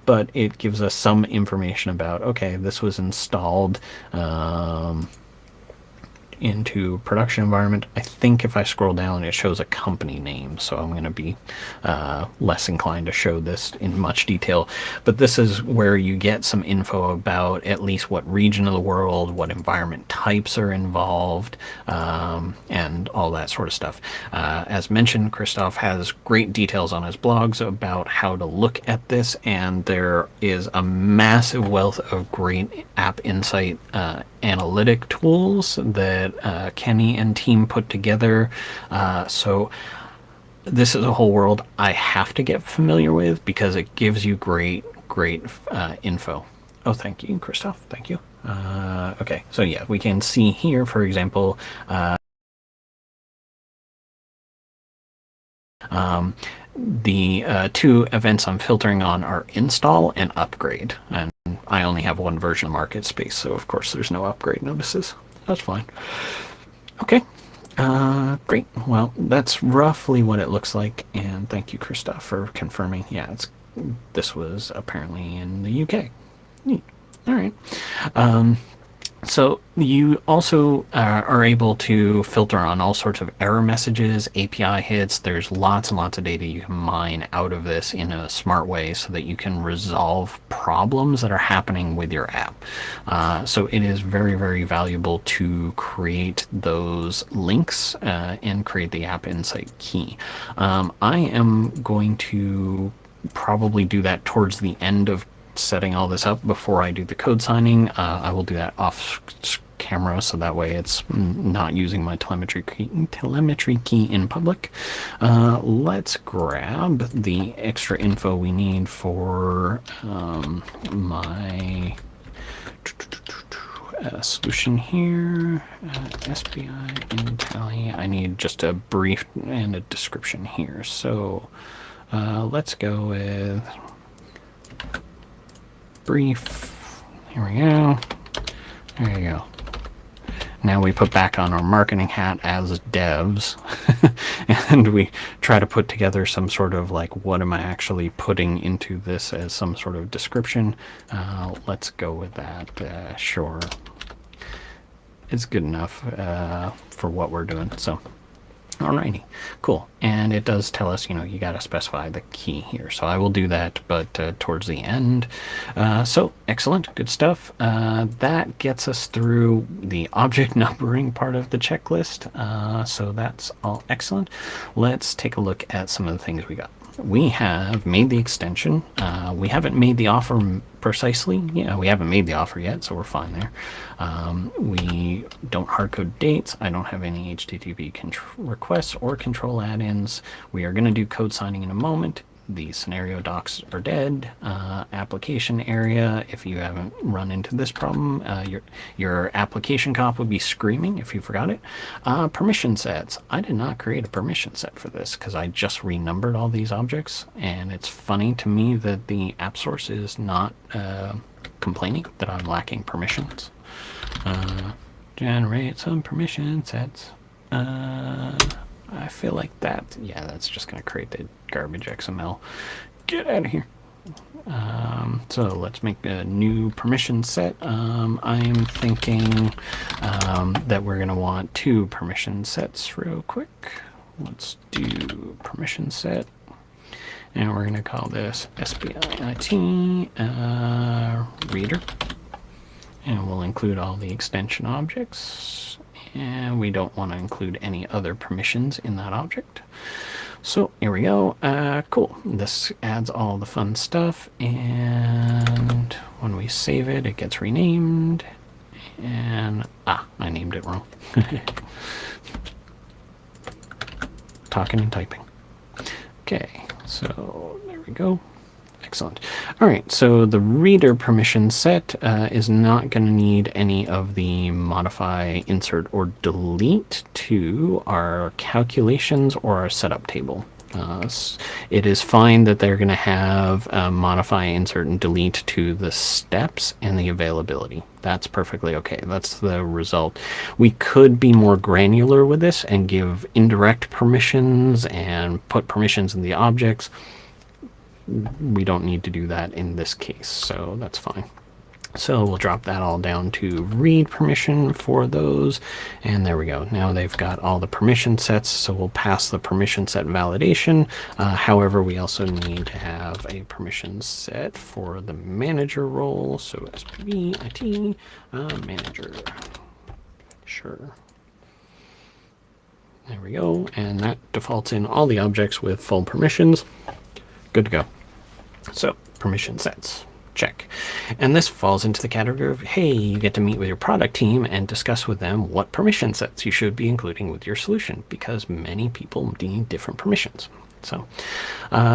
But it gives us some information about, okay, this was installed into production environment. I think if I scroll down, it shows a company name, so I'm going to be less inclined to show this in much detail. But this is where you get some info about at least what region of the world, what environment types are involved, and all that sort of stuff. As mentioned, Christoph has great details on his blogs about how to look at this, and there is a massive wealth of great app insight analytic tools that Kenny and team put together. So this is a whole world I have to get familiar with because it gives you great info. Oh, thank you, Christoph. Thank you. Okay, so yeah, we can see here, for example, the two events I'm filtering on are install and upgrade, and I only have one version of market space, so of course there's no upgrade notices. That's fine. Okay, great. Well, that's roughly what it looks like, and thank you, Christoph, for confirming. Yeah, this was apparently in the UK. Neat. All right. So you also are able to filter on all sorts of error messages, API hits. There's lots and lots of data you can mine out of this in a smart way so that you can resolve problems that are happening with your app. So it is very, very valuable to create those links and create the App Insight key. I am going to probably do that towards the end of setting all this up before I do the code signing. I will do that off camera, so that way it's not using my telemetry key in public. Let's grab the extra info we need for my solution here. SBI in tally. I need just a brief and a description here. So let's go with brief. Here we go. There you go. Now we put back on our marketing hat as devs and we try to put together some sort of like, what am I actually putting into this as some sort of description? Let's go with that. Sure. It's good enough for what we're doing. So, alrighty, cool. And it does tell us, you got to specify the key here. So I will do that, but towards the end. So excellent, good stuff. That gets us through the object numbering part of the checklist. So that's all excellent. Let's take a look at some of the things we got. We have made the extension. We haven't made the offer precisely. Yeah, we haven't made the offer yet, so we're fine there. We don't hardcode dates. I don't have any HTTP requests or control add-ins. We are going to do code signing in a moment. The scenario docs are dead. Application area, if you haven't run into this problem, your application comp would be screaming if you forgot it. Permission sets. I did not create a permission set for this because I just renumbered all these objects, and it's funny to me that the AppSource is not complaining that I'm lacking permissions. Generate some permission sets. I feel like that, yeah, that's just going to create the garbage XML. Get out of here. So let's make a new permission set. I'm thinking that we're going to want 2 permission sets real quick. Let's do permission set. And we're going to call this SBIT reader. And we'll include all the extension objects. And we don't want to include any other permissions in that object. So here we go. Cool. This adds all the fun stuff. And when we save it, it gets renamed. And, I named it wrong. Talking and typing. Okay, so there we go. Excellent. All right, so the reader permission set is not going to need any of the modify, insert, or delete to our calculations or our setup table. It is fine that they're going to have modify, insert, and delete to the steps and the availability. That's perfectly okay. That's the result. We could be more granular with this and give indirect permissions and put permissions in the objects. We don't need to do that in this case, so that's fine. So we'll drop that all down to read permission for those, and there we go. Now they've got all the permission sets, so we'll pass the permission set validation. However, we also need to have a permission set for the manager role, so SPVIT manager. Sure. There we go, and that defaults in all the objects with full permissions. Good to go. So, permission sets, check. And this falls into the category of, hey, you get to meet with your product team and discuss with them what permission sets you should be including with your solution, because many people need different permissions. So,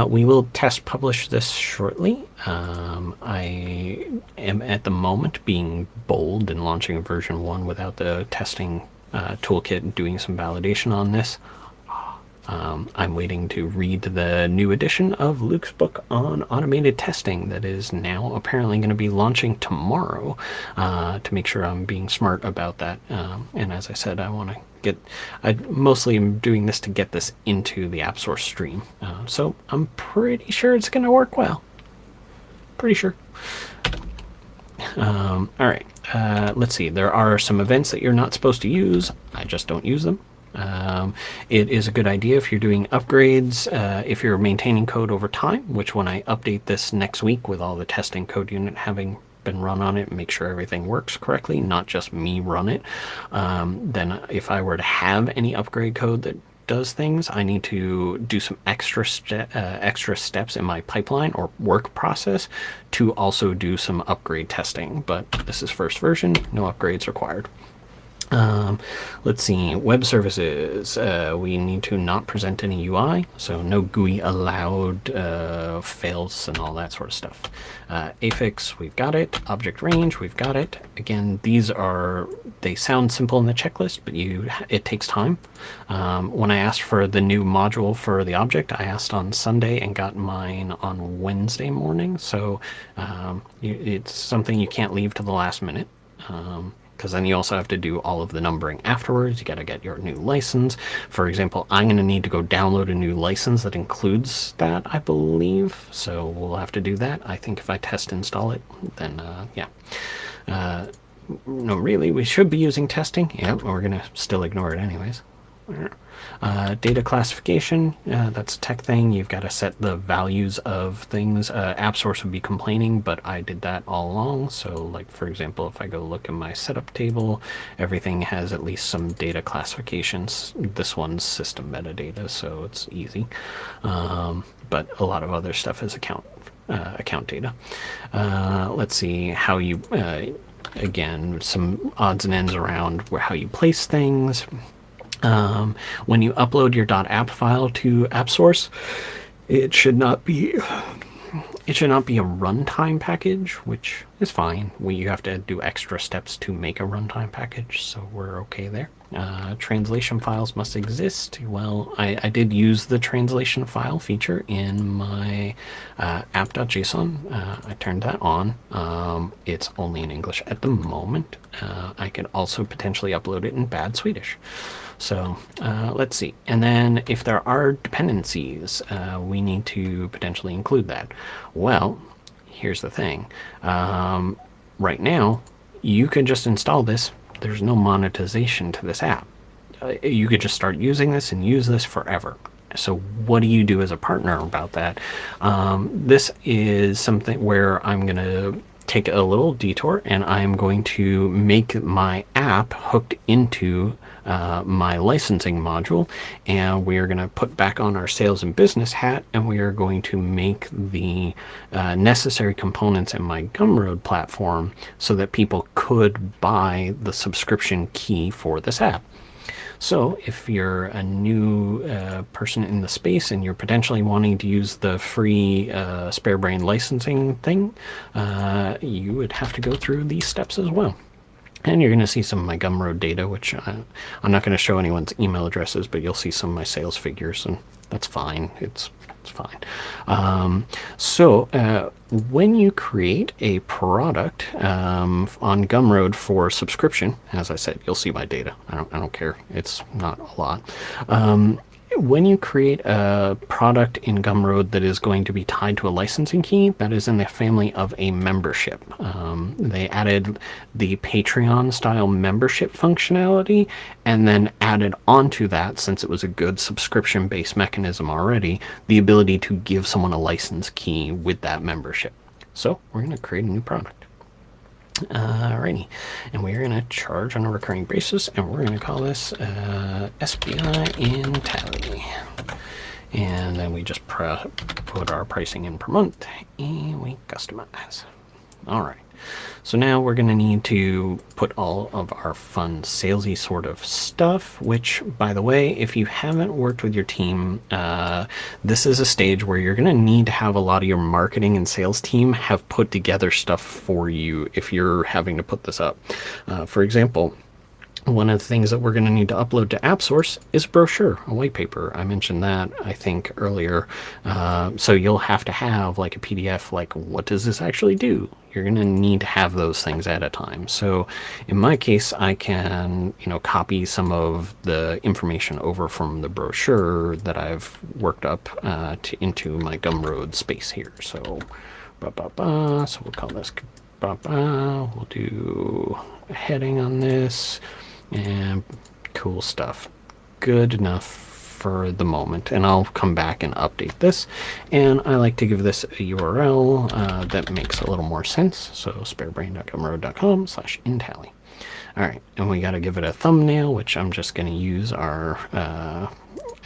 we will test publish this shortly. I am at the moment being bold and launching a version 1 without the testing toolkit and doing some validation on this. I'm waiting to read the new edition of Luke's book on automated testing that is now apparently going to be launching tomorrow, to make sure I'm being smart about that. And as I said, I mostly am doing this to get this into the AppSource stream. So I'm pretty sure it's going to work well. Pretty sure. All right. Let's see. There are some events that you're not supposed to use. I just don't use them. It is a good idea if you're doing upgrades, if you're maintaining code over time, which when I update this next week with all the testing code unit having been run on it, make sure everything works correctly, not just me run it. Then if I were to have any upgrade code that does things, I need to do some extra steps in my pipeline or work process to also do some upgrade testing. But this is first version, no upgrades required. Let's see, web services. We need to not present any UI, so no GUI allowed, fails and all that sort of stuff. Affix, we've got it. Object range, we've got it. Again, they sound simple in the checklist, but it takes time. When I asked for the new module for the object, I asked on Sunday and got mine on Wednesday morning, so it's something you can't leave to the last minute. Because then you also have to do all of the numbering afterwards. You got to get your new license. For example, I'm going to need to go download a new license that includes that, I believe. So we'll have to do that. I think if I test install it, then yeah. No, really, we should be using testing. Yeah, we're going to still ignore it anyways. Data classification, that's a tech thing. You've got to set the values of things. AppSource would be complaining, but I did that all along. So like, for example, if I go look in my setup table, everything has at least some data classifications. This one's system metadata, so it's easy. But a lot of other stuff is account data. Let's see how you, again, some odds and ends around how you place things. When you upload your .app file to AppSource, it should not be a runtime package, which is fine. You have to do extra steps to make a runtime package, so we're okay there. Translation files must exist. Well, I did use the translation file feature in my app.json. I turned that on. It's only in English at the moment. I could also potentially upload it in bad Swedish. So let's see. And then if there are dependencies, we need to potentially include that. Well, here's the thing. Right now, you could just install this. There's no monetization to this app. You could just start using this and use this forever. So what do you do as a partner about that? This is something where I'm going to take a little detour, and I'm going to make my app hooked into my licensing module, and we are going to put back on our sales and business hat, and we are going to make the necessary components in my Gumroad platform so that people could buy the subscription key for this app. So if you're a new person in the space and you're potentially wanting to use the free spare brain licensing thing, you would have to go through these steps as well. And you're going to see some of my Gumroad data, which I'm not going to show anyone's email addresses, but you'll see some of my sales figures, and that's fine. It's fine. So when you create a product on Gumroad for subscription, as I said, you'll see my data. I don't care. It's not a lot. When you create a product in Gumroad that is going to be tied to a licensing key, that is in the family of a membership. They added the Patreon style membership functionality, and then added onto that, since it was a good subscription based mechanism already, the ability to give someone a license key with that membership. So we're going to create a new product. Alrighty, and we're going to charge on a recurring basis, and we're going to call this SBI in Tally. And then we just put our pricing in per month, and we customize. Alright, so now we're going to need to put all of our fun salesy sort of stuff, which, by the way, if you haven't worked with your team, this is a stage where you're going to need to have a lot of your marketing and sales team have put together stuff for you if you're having to put this up. For example, one of the things that we're going to need to upload to AppSource is a brochure, a white paper. I mentioned that, I think, earlier. So you'll have to have like a PDF, like, what does this actually do? You're going to need to have those things at a time. So in my case, I can, copy some of the information over from the brochure that I've worked up into my Gumroad space here. So, so we'll call this, we'll do a heading on this. And cool stuff. Good enough for the moment. And I'll come back and update this. And I like to give this a URL that makes a little more sense. So sparebrain.gumroad.com/intally. All right, and we got to give it a thumbnail, which I'm just going to use our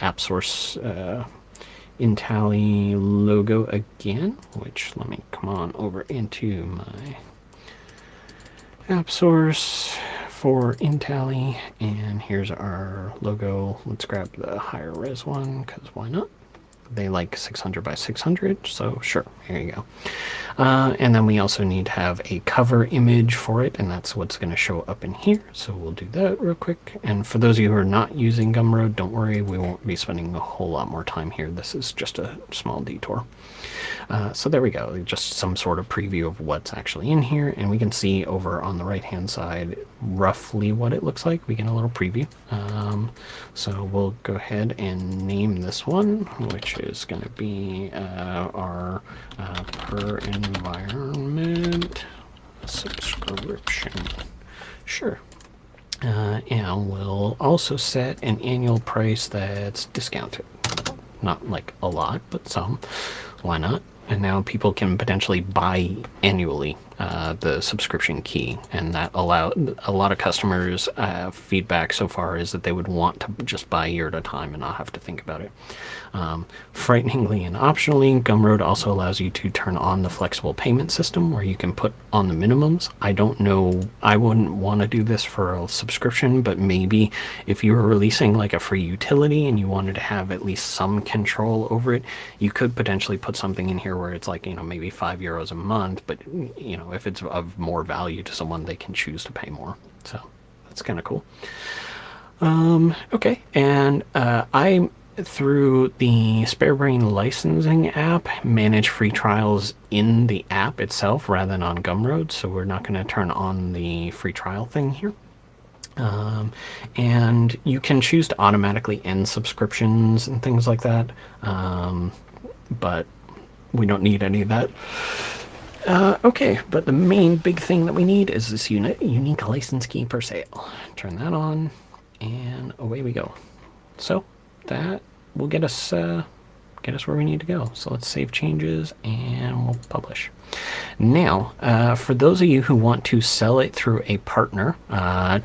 AppSource Intally logo again, which let me come on over into my AppSource for Intally, and here's our logo. Let's grab the higher res one, because why not? They like 600 by 600, so sure, here you go. And then we also need to have a cover image for it, and that's what's going to show up in here. So we'll do that real quick. And for those of you who are not using Gumroad, don't worry, we won't be spending a whole lot more time here. This is just a small detour. So there we go, just some sort of preview of what's actually in here, and we can see over on the right hand side roughly what it looks like. We get a little preview. So we'll go ahead and name this one, which is going to be our per environment subscription. Sure. And we'll also set an annual price that's discounted. Not like a lot, but some. Why not? And now people can potentially buy annually the subscription key, and that allowed a lot of customers feedback so far is that they would want to just buy a year at a time and not have to think about it. Frighteningly and optionally, Gumroad also allows you to turn on the flexible payment system where you can put on the minimums. I don't know, I wouldn't want to do this for a subscription, but maybe if you were releasing like a free utility and you wanted to have at least some control over it, you could potentially put something in here where it's like, maybe €5 a month, but if it's of more value to someone, they can choose to pay more. So that's kind of cool. Okay, and I, through the SpareBrain licensing app, manage free trials in the app itself rather than on Gumroad, so we're not going to turn on the free trial thing here. And you can choose to automatically end subscriptions and things like that, but we don't need any of that. Okay, but the main big thing that we need is this unique license key per sale. Turn that on, and away we go. So that will get us where we need to go. So let's save changes, and we'll publish. Now, for those of you who want to sell it through a partner,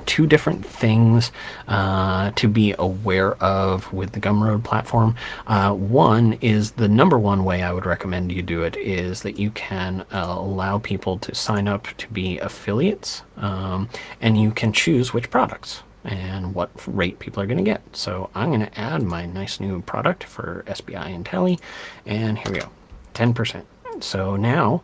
two different things to be aware of with the Gumroad platform. One is the number one way I would recommend you do it is that you can allow people to sign up to be affiliates, and you can choose which products and what rate people are going to get. So I'm going to add my nice new product for SBI and Tally, and here we go, 10%. So now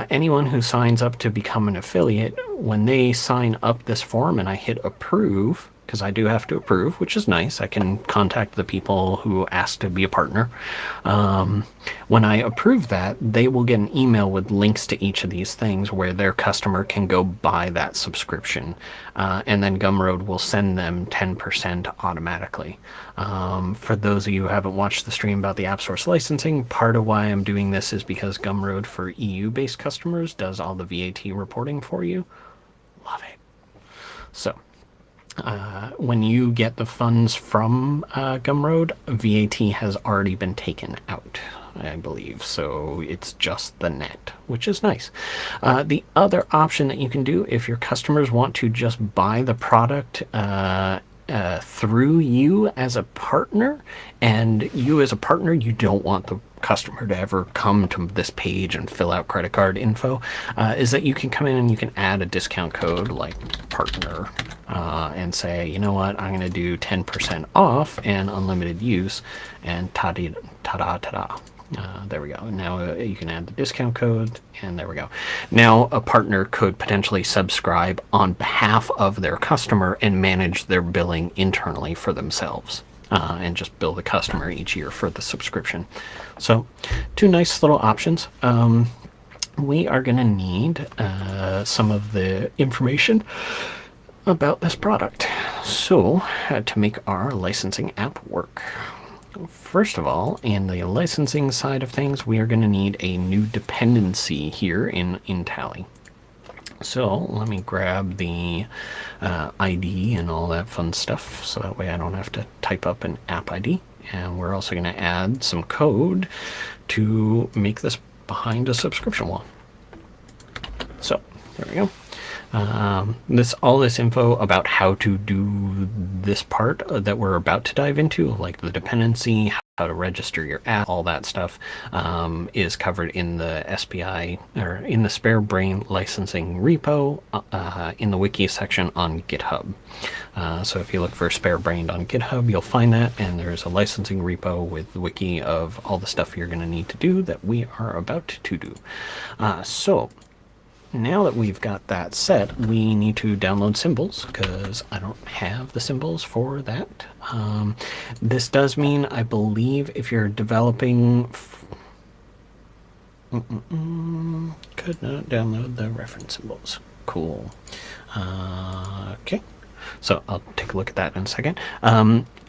anyone who signs up to become an affiliate, when they sign up this form and I hit approve, because I do have to approve, which is nice. I can contact the people who asked to be a partner. When I approve that, they will get an email with links to each of these things where their customer can go buy that subscription. And then Gumroad will send them 10% automatically. For those of you who haven't watched the stream about the AppSource licensing, part of why I'm doing this is because Gumroad for EU-based customers does all the VAT reporting for you. Love it. So when you get the funds from Gumroad, VAT has already been taken out, I believe. So it's just the net, which is nice. The other option that you can do if your customers want to just buy the product through you as a partner, and you as a partner, you don't want the customer to ever come to this page and fill out credit card info, is that you can come in and you can add a discount code like partner and say, you know what, I'm going to do 10% off and unlimited use, and ta-da. There we go. Now you can add the discount code, and there we go. Now a partner could potentially subscribe on behalf of their customer and manage their billing internally for themselves, and just bill the customer each year for the subscription. So two nice little options. We are going to need some of the information about this product. So to make our licensing app work, first of all, in the licensing side of things, we are going to need a new dependency here in Tally. So let me grab the ID and all that fun stuff, so that way I don't have to type up an app ID. And we're also going to add some code to make this behind a subscription wall. So there we go. All this info about how to do this part that we're about to dive into, like the dependency, how to register your app, all that stuff is covered in the SPI or in the Spare Brain licensing repo in the wiki section on GitHub. So if you look for Spare Brain on GitHub, you'll find that, and there's a licensing repo with the wiki of all the stuff you're going to need to do that we are about to do. So now that we've got that set, we need to download symbols because I don't have the symbols for that. This does mean, I believe, if you're developing... could not download the reference symbols. Cool. Okay. So I'll take a look at that in a second.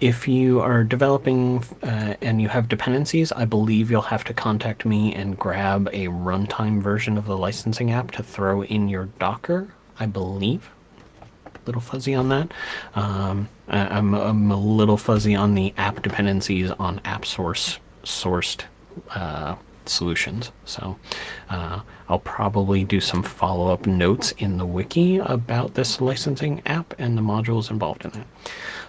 If you are developing and you have dependencies, I believe you'll have to contact me and grab a runtime version of the licensing app to throw in your Docker, I believe. A little fuzzy on that. I'm a little fuzzy on the app dependencies on AppSource sourced solutions. So I'll probably do some follow-up notes in the wiki about this licensing app and the modules involved in that.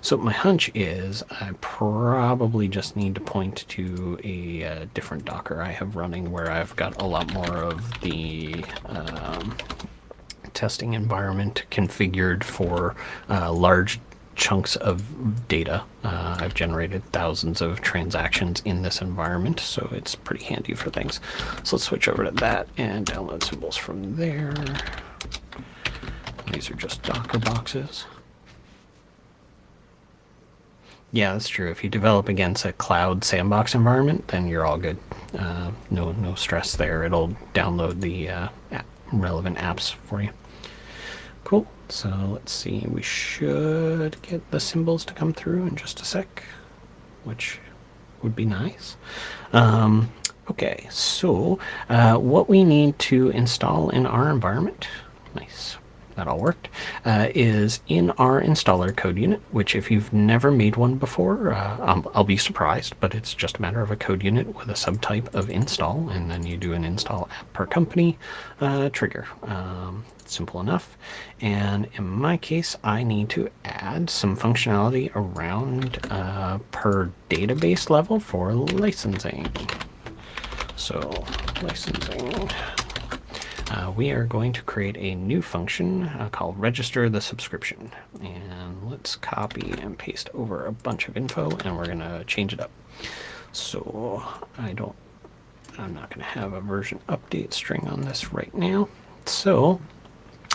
So my hunch is I probably just need to point to a different Docker I have running where I've got a lot more of the testing environment configured for large chunks of data. I've generated thousands of transactions in this environment, so it's pretty handy for things. So let's switch over to that and download symbols from there. These are just Docker boxes. Yeah, that's true. If you develop against a cloud sandbox environment, then you're all good. No stress there. It'll download the relevant apps for you. Cool. So let's see. We should get the symbols to come through in just a sec, which would be nice. Okay, so what we need to install in our environment, nice, that all worked, is in our installer code unit, which if you've never made one before, I'll be surprised, but it's just a matter of a code unit with a subtype of install, and then you do an install app per company trigger. Simple enough. And in my case, I need to add some functionality around per database level for licensing. So licensing. We are going to create a new function called register the subscription. And let's copy and paste over a bunch of info, and we're going to change it up. So I'm not going to have a version update string on this right now. So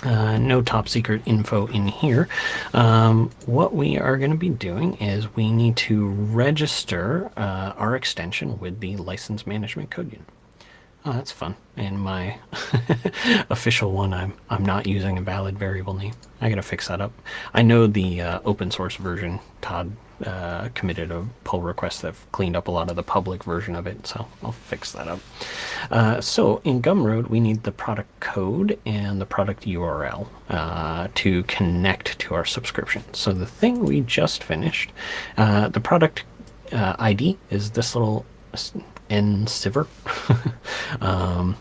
no top secret info in here. What we are going to be doing is we need to register our extension with the license management code unit. Oh, that's fun. In my official one, I'm not using a valid variable name. I gotta fix that up. I know the open source version, Todd committed a pull request that cleaned up a lot of the public version of it, so I'll fix that up. So in Gumroad, we need the product code and the product URL to connect to our subscription. So the thing we just finished, the product ID is this little nciver.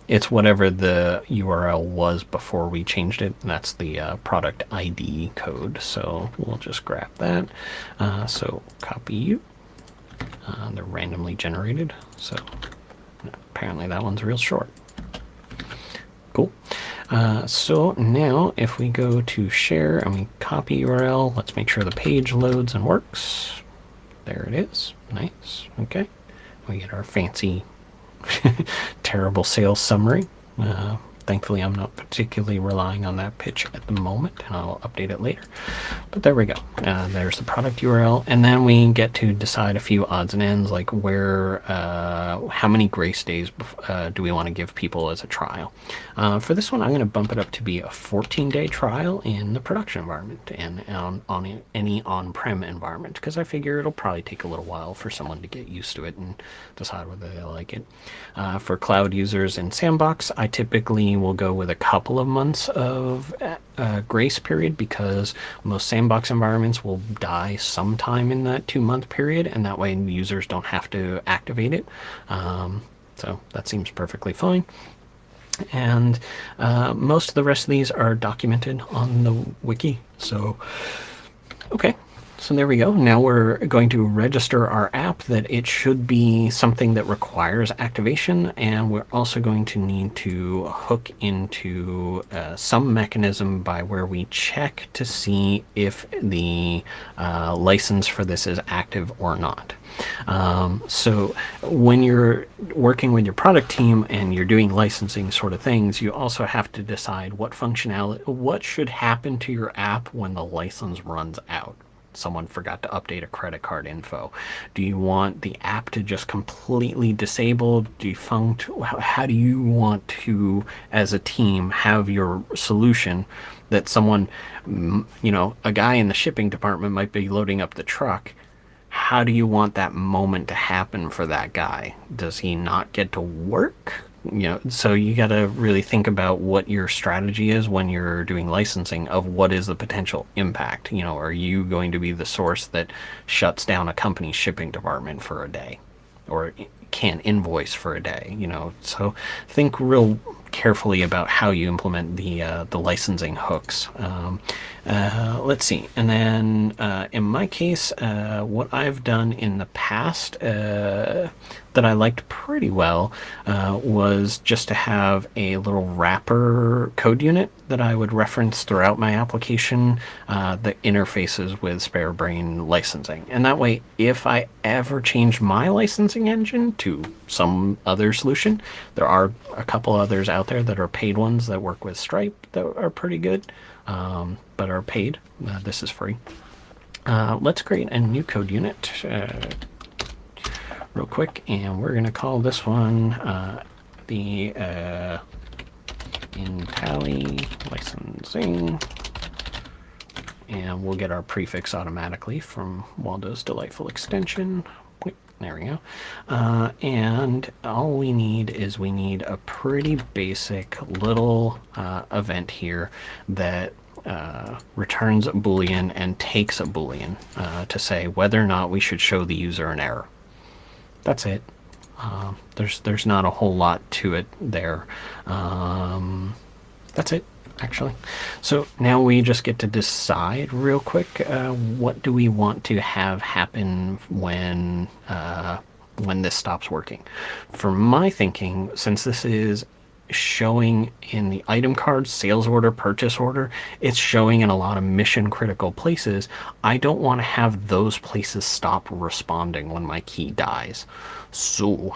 It's whatever the URL was before we changed it. That's the product ID code. So we'll just grab that. So copy you. They're randomly generated. So apparently that one's real short. Cool. So now if we go to share and we copy URL, let's make sure the page loads and works. There it is. Nice. Okay. We get our fancy, terrible sales summary. Thankfully, I'm not particularly relying on that pitch at the moment, and I'll update it later. But there we go. There's the product URL, and then we get to decide a few odds and ends, like where, how many grace days do we want to give people as a trial. For this one, I'm going to bump it up to be a 14-day trial in the production environment and on any on-prem environment, because I figure it'll probably take a little while for someone to get used to it and decide whether they like it. For cloud users in Sandbox, I typically will go with a couple of months of grace period, because most Sandbox environments will die sometime in that 2-month period, and that way users don't have to activate it. So that seems perfectly fine. And most of the rest of these are documented on the wiki. So, okay. So there we go. Now we're going to register our app that it should be something that requires activation, and we're also going to need to hook into some mechanism by where we check to see if the license for this is active or not. So when you're working with your product team and you're doing licensing sort of things, you also have to decide what functionality, what should happen to your app when the license runs out. Someone forgot to update a credit card info. Do you want the app to just completely disable, defunct? How do you want to, as a team, have your solution that someone, a guy in the shipping department might be loading up the truck? How do you want that moment to happen for that guy? Does he not get to work? So you got to really think about what your strategy is when you're doing licensing of what is the potential impact. Are you going to be the source that shuts down a company's shipping department for a day, or can't invoice for a day? So think real carefully about how you implement the licensing hooks. Let's see. And then in my case, what I've done in the past that I liked pretty well was just to have a little wrapper code unit that I would reference throughout my application that interfaces with SpareBrain licensing. And that way, if I ever change my licensing engine to some other solution, there are a couple others out there that are paid ones that work with Stripe that are pretty good, but are paid. This is free. Let's create a new code unit real quick, and we're going to call this one the Intelli licensing, and we'll get our prefix automatically from Waldo's delightful extension. There we go. And all we need is a pretty basic little event here that returns a Boolean and takes a Boolean to say whether or not we should show the user an error. That's it. There's not a whole lot to it there. That's it, actually. So now we just get to decide real quick what do we want to have happen when this stops working. For my thinking, since this is showing in the item card, sales order, purchase order, it's showing in a lot of mission critical places. I don't want to have those places stop responding when my key dies. So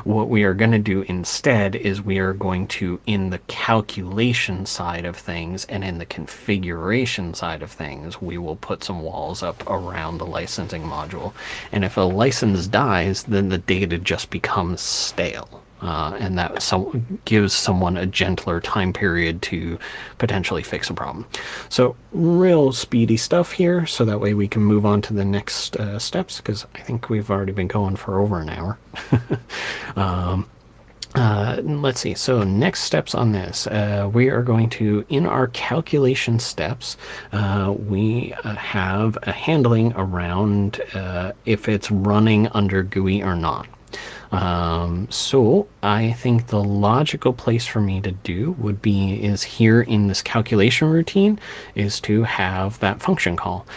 what we are going to do instead is we are going to, in the calculation side of things and in the configuration side of things, we will put some walls up around the licensing module. And if a license dies, then the data just becomes stale. And that gives someone a gentler time period to potentially fix a problem. So real speedy stuff here, so that way we can move on to the next steps, because I think we've already been going for over an hour. Let's see. So next steps on this, we are going to, in our calculation steps, we have a handling around if it's running under GUI or not. So I think the logical place for me to do is here in this calculation routine is to have that function call.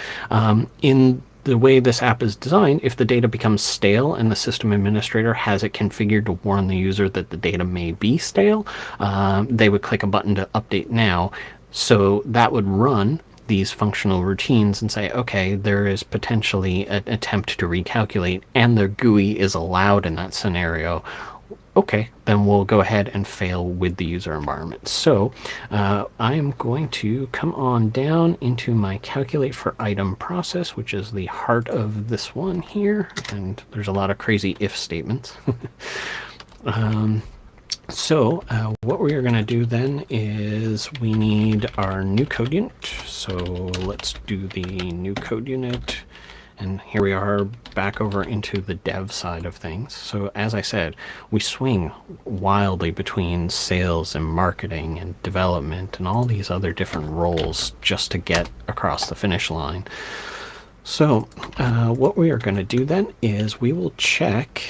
In the way this app is designed, if the data becomes stale and the system administrator has it configured to warn the user that the data may be stale, they would click a button to update now. So that would run these functional routines and say, okay, there is potentially an attempt to recalculate and the GUI is allowed in that scenario. Okay, then we'll go ahead and fail with the user environment. So I'm going to come on down into my calculate for item process, which is the heart of this one here. And there's a lot of crazy if statements. So what we are going to do then is we need our new code unit. So let's do the new code unit. And here we are back over into the dev side of things. So as I said, we swing wildly between sales and marketing and development and all these other different roles just to get across the finish line. So what we are going to do then is we will check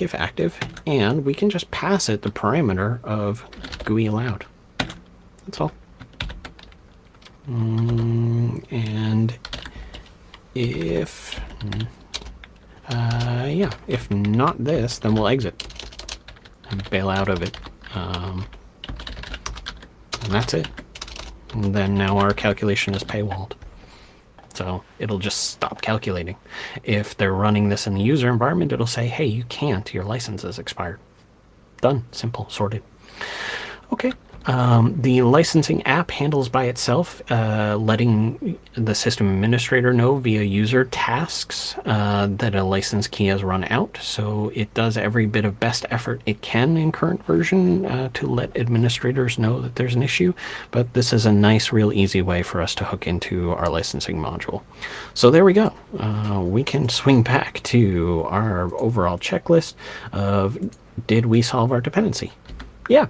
if active, and we can just pass it the parameter of GUI allowed. That's all. And If yeah, if not this, then we'll exit and bail out of it. And that's it. And then now our calculation is paywalled. So it'll just stop calculating. If they're running this in the user environment, it'll say, hey, you can't, your license is expired. Done, simple, sorted. Okay. The licensing app handles by itself, letting the system administrator know via user tasks that a license key has run out. So it does every bit of best effort it can in current version to let administrators know that there's an issue. But this is a nice, real easy way for us to hook into our licensing module. So there we go. We can swing back to our overall checklist of, did we solve our dependency? Yeah,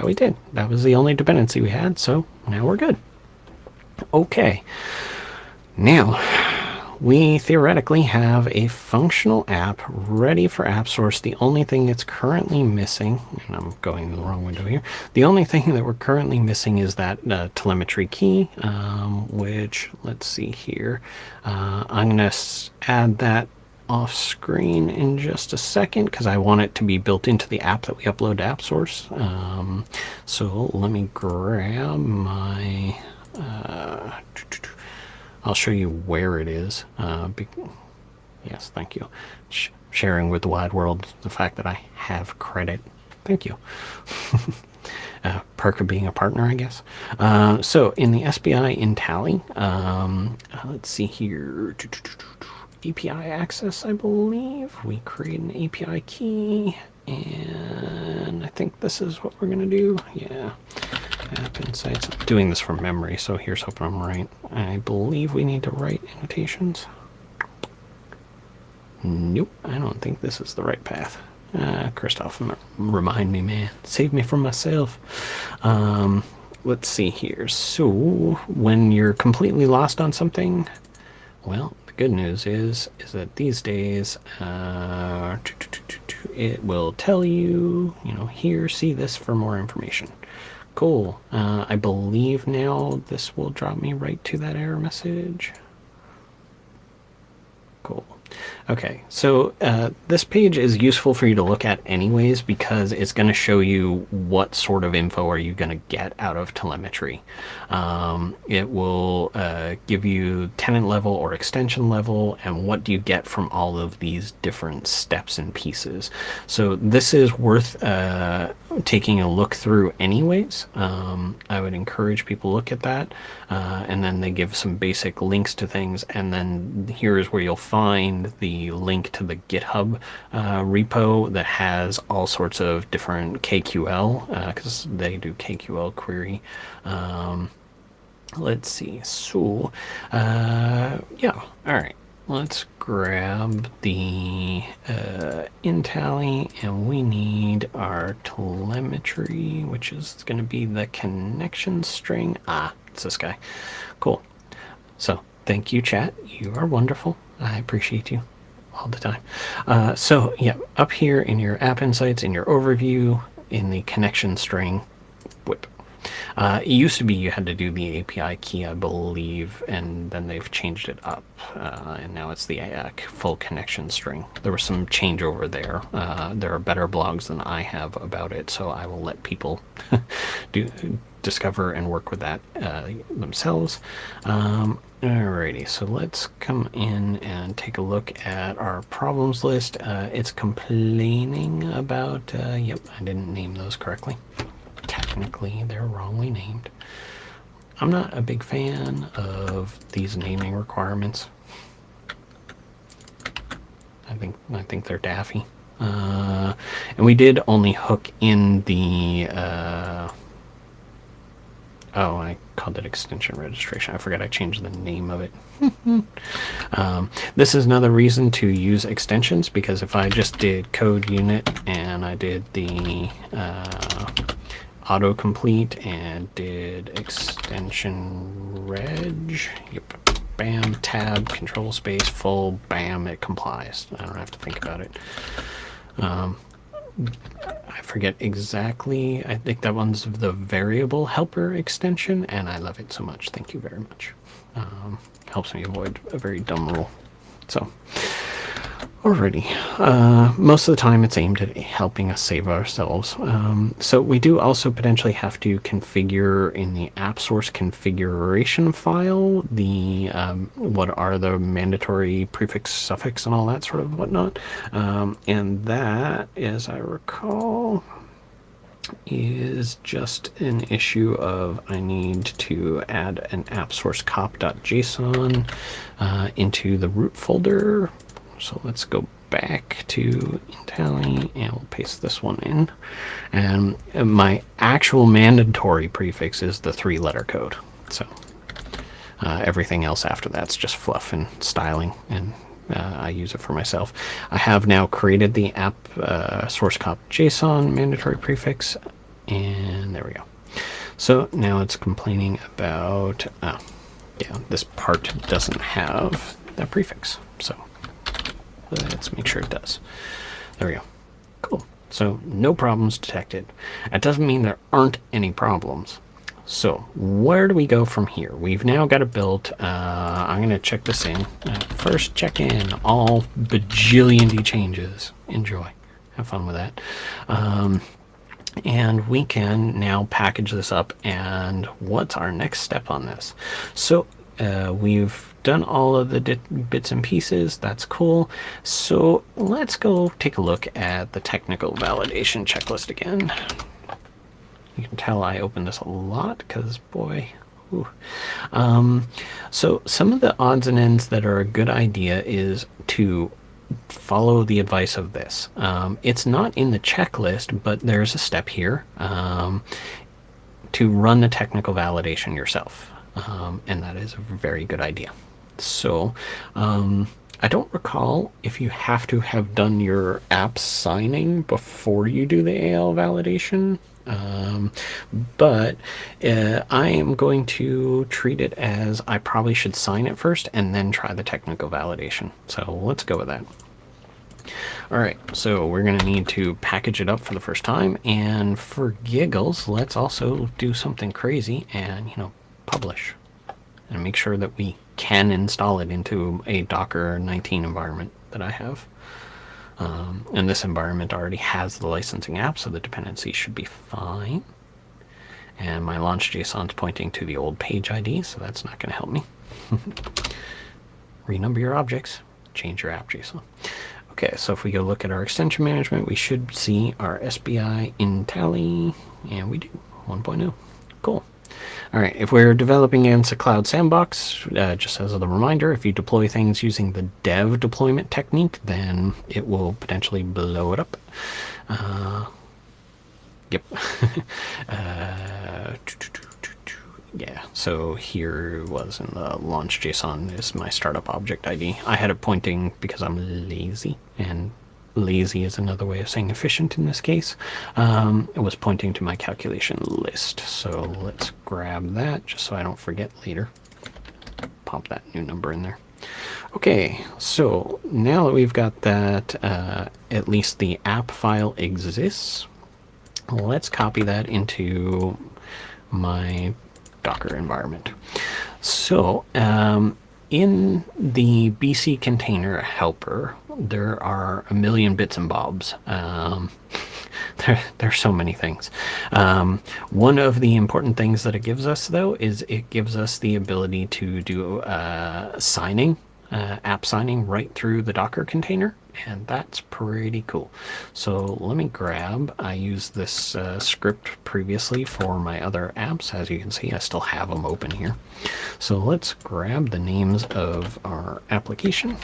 we did. That was the only dependency we had, so now we're good. Okay. Now, we theoretically have a functional app ready for AppSource. The only thing that's currently missing, and I'm going the wrong window here, the only thing that we're currently missing is that telemetry key, which, let's see here. I'm going to add that off screen in just a second because I want it to be built into the app that we upload to AppSource. So let me grab my I'll show you where it is. Yes, thank you. Sharing with the wide world the fact that I have credit. Thank you. Perk of being a partner, I guess. So in the SBI in Tally, let's see here. API access, I believe. We create an API key, and I think this is what we're going to do. Yeah. App Insights. I'm doing this from memory, so here's hoping I'm right. I believe we need to write annotations. Nope, I don't think this is the right path. Christoph, remind me, man. Save me from myself. Let's see here. So, when you're completely lost on something, well, good news is that these days it will tell you, here, see this for more information. Cool. I believe now this will drop me right to that error message. Cool. Okay, so this page is useful for you to look at anyways because it's going to show you what sort of info are you going to get out of telemetry. It will give you tenant level or extension level and what do you get from all of these different steps and pieces. So this is worth taking a look through anyways. I would encourage people to look at that and then they give some basic links to things, and then here is where you'll find the link to the GitHub repo that has all sorts of different KQL because they do KQL query. Let's see. So yeah, all right, let's grab the InTally, and we need our telemetry, which is going to be the connection string. It's this guy. Cool. So thank you, chat. You are wonderful. I appreciate you all the time. So yeah, up here in your app insights, in your overview, in the connection string, whip. It used to be you had to do the API key, I believe, and then they've changed it up, and now it's the full connection string. There was some changeover there. There are better blogs than I have about it, so I will let people discover and work with that themselves. Alrighty, so let's come in and take a look at our problems list. It's complaining about, yep, I didn't name those correctly. Technically, they're wrongly named. I'm not a big fan of these naming requirements. I think they're daffy. And we did only hook in the oh, I called it extension registration. I forgot I changed the name of it. This is another reason to use extensions, because if I just did code unit and I did the autocomplete and did extension reg, yep, bam, tab, control space, full, bam, it complies. I don't have to think about it. I forget exactly. I think that one's the variable helper extension, and I love it so much. Thank you very much. Helps me avoid a very dumb rule. So, alrighty. Most of the time it's aimed at helping us save ourselves. So we do also potentially have to configure in the AppSource configuration file the what are the mandatory prefix, suffix, and all that sort of whatnot. And that, as I recall, is just an issue of I need to add an AppSource cop.json into the root folder. So let's go back to Intally and we'll paste this one in. And my actual mandatory prefix is the 3-letter code. So everything else after that's just fluff and styling, and I use it for myself. I have now created the app source cop JSON mandatory prefix, and there we go. So now it's complaining about, yeah, this part doesn't have that prefix. So let's make sure it does. There we go. Cool. So no problems detected. That doesn't mean there aren't any problems. So where do we go from here? We've now got it built. I'm going to check this in. First check in, all bajillion changes. Enjoy. Have fun with that. And we can now package this up. And what's our next step on this? So we've done all of the bits and pieces. That's cool. So let's go take a look at the technical validation checklist again. You can tell I open this a lot because, boy, so some of the odds and ends that are a good idea is to follow the advice of this. It's not in the checklist, but there's a step here to run the technical validation yourself, and that is a very good idea. So I don't recall if you have to have done your app signing before you do the AL validation. But I am going to treat it as I probably should sign it first and then try the technical validation. So let's go with that. All right, so we're going to need to package it up for the first time. And for giggles, let's also do something crazy and, publish and make sure that we can install it into a Docker 19 environment that I have. And this environment already has the licensing app, so the dependencies should be fine. And my launch JSON is pointing to the old page ID, so that's not going to help me. Renumber your objects, change your app JSON. Okay, so if we go look at our extension management, we should see our SBI in tally, and we do, 1.0. Cool. All right, if we're developing against a cloud sandbox, just as a reminder, if you deploy things using the dev deployment technique, then it will potentially blow it up. Yep. Yeah, so here was in the launch JSON is my startup object ID. I had it pointing because I'm lazy, and lazy is another way of saying efficient in this case. It was pointing to my calculation list. So let's grab that just so I don't forget later. Pop that new number in there. Okay, so now that we've got that, at least the app file exists, let's copy that into my Docker environment. So in the BC container helper, there are a million bits and bobs. There's so many things. One of the important things that it gives us, though, is it gives us the ability to do signing, app signing right through the Docker container, and that's pretty cool. So let me grab, I used this script previously for my other apps. As you can see, I still have them open here. So let's grab the names of our application.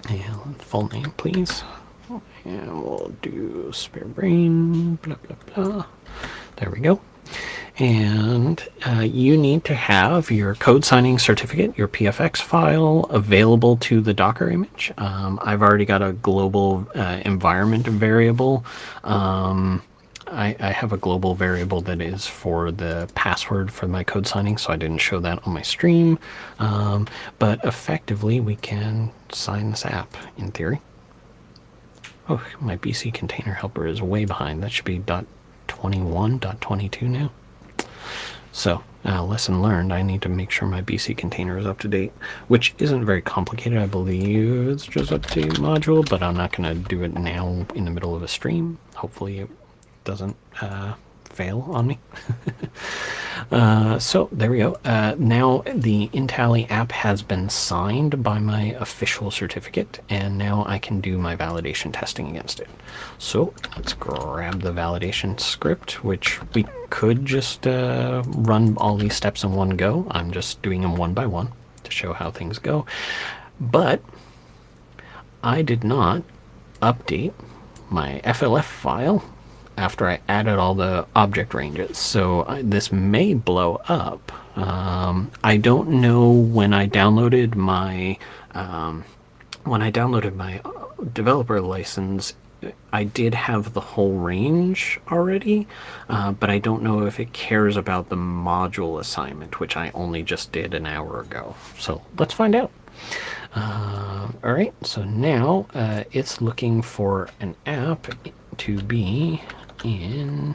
And full name, please. And we'll do spare brain, blah, blah, blah. There we go. And you need to have your code signing certificate, your PFX file, available to the Docker image. I've already got a global environment variable. I have a global variable that is for the password for my code signing, so I didn't show that on my stream. But effectively, we can sign this app, in theory. Oh, my BC container helper is way behind. That should be .21, .22 now. So, lesson learned, I need to make sure my BC container is up to date, which isn't very complicated. I believe it's just update module, but I'm not going to do it now in the middle of a stream. Hopefully it doesn't fail on me. So there we go. Now the Intally app has been signed by my official certificate, and now I can do my validation testing against it. So let's grab the validation script, which we could just run all these steps in one go. I'm just doing them one by one to show how things go. But I did not update my FLF file after I added all the object ranges, so this may blow up. I don't know when I downloaded my developer license. I did have the whole range already, but I don't know if it cares about the module assignment, which I only just did an hour ago. So let's find out. All right, so now it's looking for an app to be in.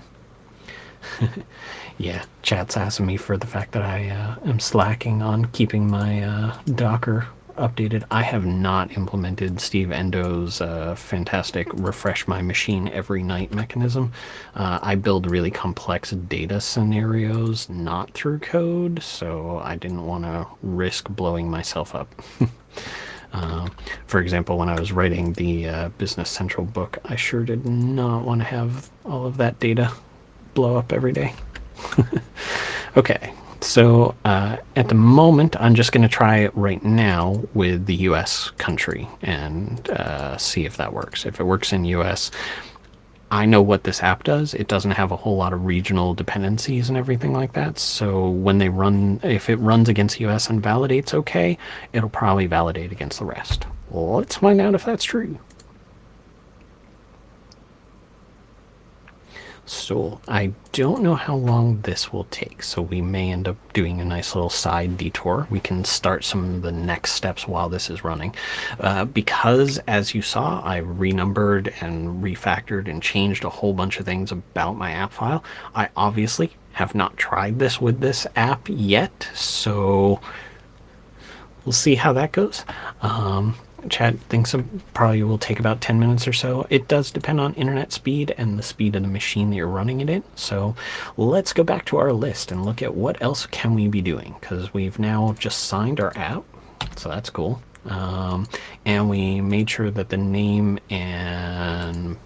Yeah, chat's asking me for the fact that I am slacking on keeping my Docker updated. I have not implemented Steve Endo's fantastic refresh my machine every night mechanism. I build really complex data scenarios not through code, so I didn't want to risk blowing myself up. For example, when I was writing the Business Central book, I sure did not want to have all of that data blow up every day. Okay, so at the moment, I'm just going to try it right now with the US country and see if that works. If it works in US, I know what this app does. It doesn't have a whole lot of regional dependencies and everything like that. So when they run, if it runs against US and validates okay, it'll probably validate against the rest. Well, let's find out if that's true. So I don't know how long this will take, so we may end up doing a nice little side detour. We can start some of the next steps while this is running. Because, as you saw, I renumbered and refactored and changed a whole bunch of things about my app file. I obviously have not tried this with this app yet, so we'll see how that goes. Chat thinks it probably will take about 10 minutes or so. It does depend on internet speed and the speed of the machine that you're running it in. So let's go back to our list and look at what else can we be doing, because we've now just signed our app, so that's cool. And we made sure that the name and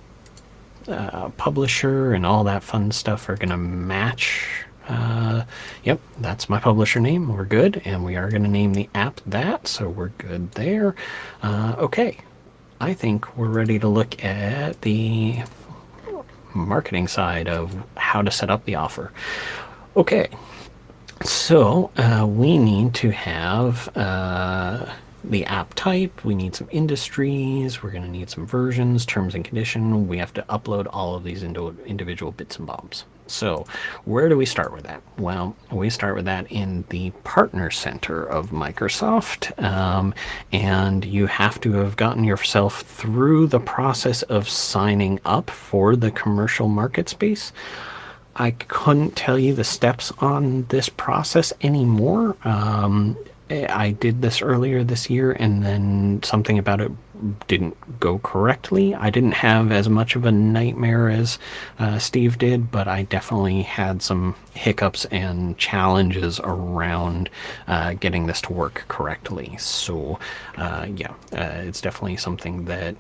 publisher and all that fun stuff are going to match. Yep, that's my publisher name. We're good, and we are going to name the app that, so we're good there. Okay, I think we're ready to look at the marketing side of how to set up the offer. Okay, so we need to have the app type, we need some industries, we're going to need some versions, terms and condition. We have to upload all of these individual bits and bobs. So where do we start with that? Well, we start with that in the Partner Center of Microsoft, and you have to have gotten yourself through the process of signing up for the commercial market space. I couldn't tell you the steps on this process anymore. I did this earlier this year, and then something about it didn't go correctly. I didn't have as much of a nightmare as Steve did, but I definitely had some hiccups and challenges around getting this to work correctly. So yeah, it's definitely something that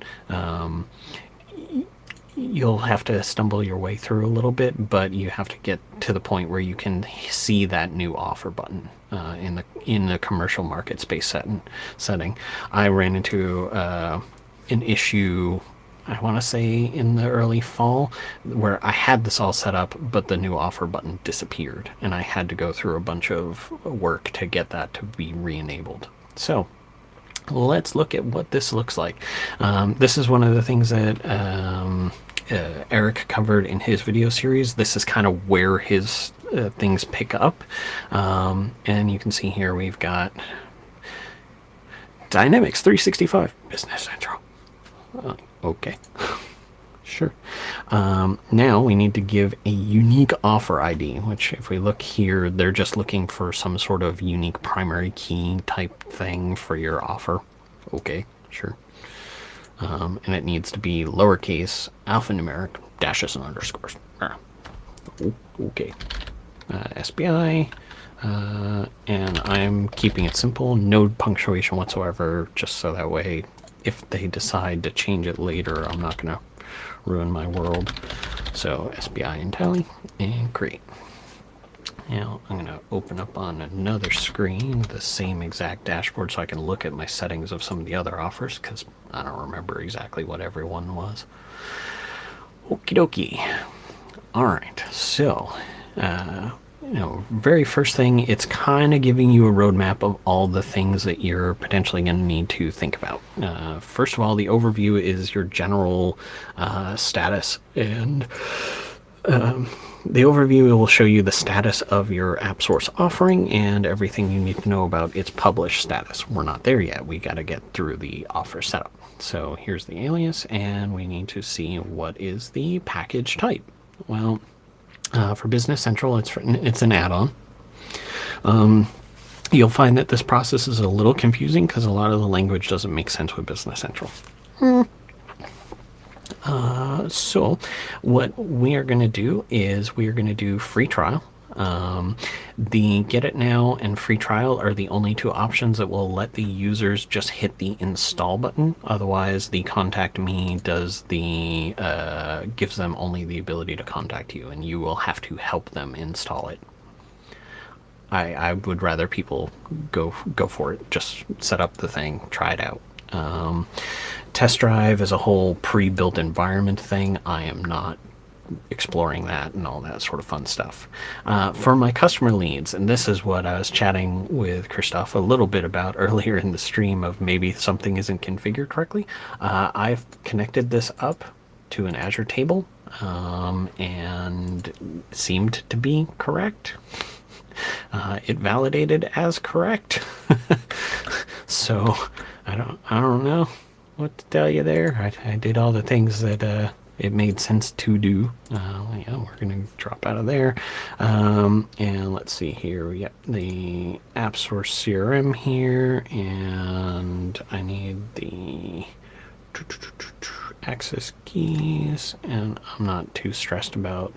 you'll have to stumble your way through a little bit, but you have to get to the point where you can see that new offer button in the commercial market space setting. I ran into an issue, I want to say in the early fall, where I had this all set up, but the new offer button disappeared, and I had to go through a bunch of work to get that to be re-enabled. So let's look at what this looks like. This is one of the things that Eric covered in his video series. This is kind of where his things pick up. And you can see here we've got Dynamics 365 Business Central. Okay. Sure. Now we need to give a unique offer ID, which if we look here, they're just looking for some sort of unique primary key type thing for your offer. Okay, sure. And it needs to be lowercase, alphanumeric, dashes and underscores. Okay. SBI. And I'm keeping it simple, no punctuation whatsoever, just so that way if they decide to change it later, I'm not going to ruin my world. So SBI and tally and create. Now I'm going to open up on another screen the same exact dashboard so I can look at my settings of some of the other offers, because I don't remember exactly what everyone was. Okie dokie. All right, so very first thing, it's kind of giving you a roadmap of all the things that you're potentially going to need to think about. First of all, the overview is your general status, and the overview will show you the status of your AppSource offering and everything you need to know about its published status. We're not there yet. We got to get through the offer setup. So here's the alias, and we need to see what is the package type. Well, for Business Central, it's an add-on. You'll find that this process is a little confusing because a lot of the language doesn't make sense with Business Central. So what we are going to do is we are going to do free trial. The Get It Now and free trial are the only two options that will let the users just hit the install button. Otherwise, the Contact Me does the gives them only the ability to contact you, and you will have to help them install it. I would rather people go for it. Just set up the thing, try it out. Test drive is a whole pre-built environment thing. I am not exploring that and all that sort of fun stuff. For my customer leads, and this is what I was chatting with Christoph a little bit about earlier in the stream of maybe something isn't configured correctly. I've connected this up to an Azure table and seemed to be correct. It validated as correct. So I don't know what to tell you there. I did all the things that it made sense to do. Yeah, we're going to drop out of there. And let's see here. We got the AppSource CRM here, and I need the access keys, and I'm not too stressed about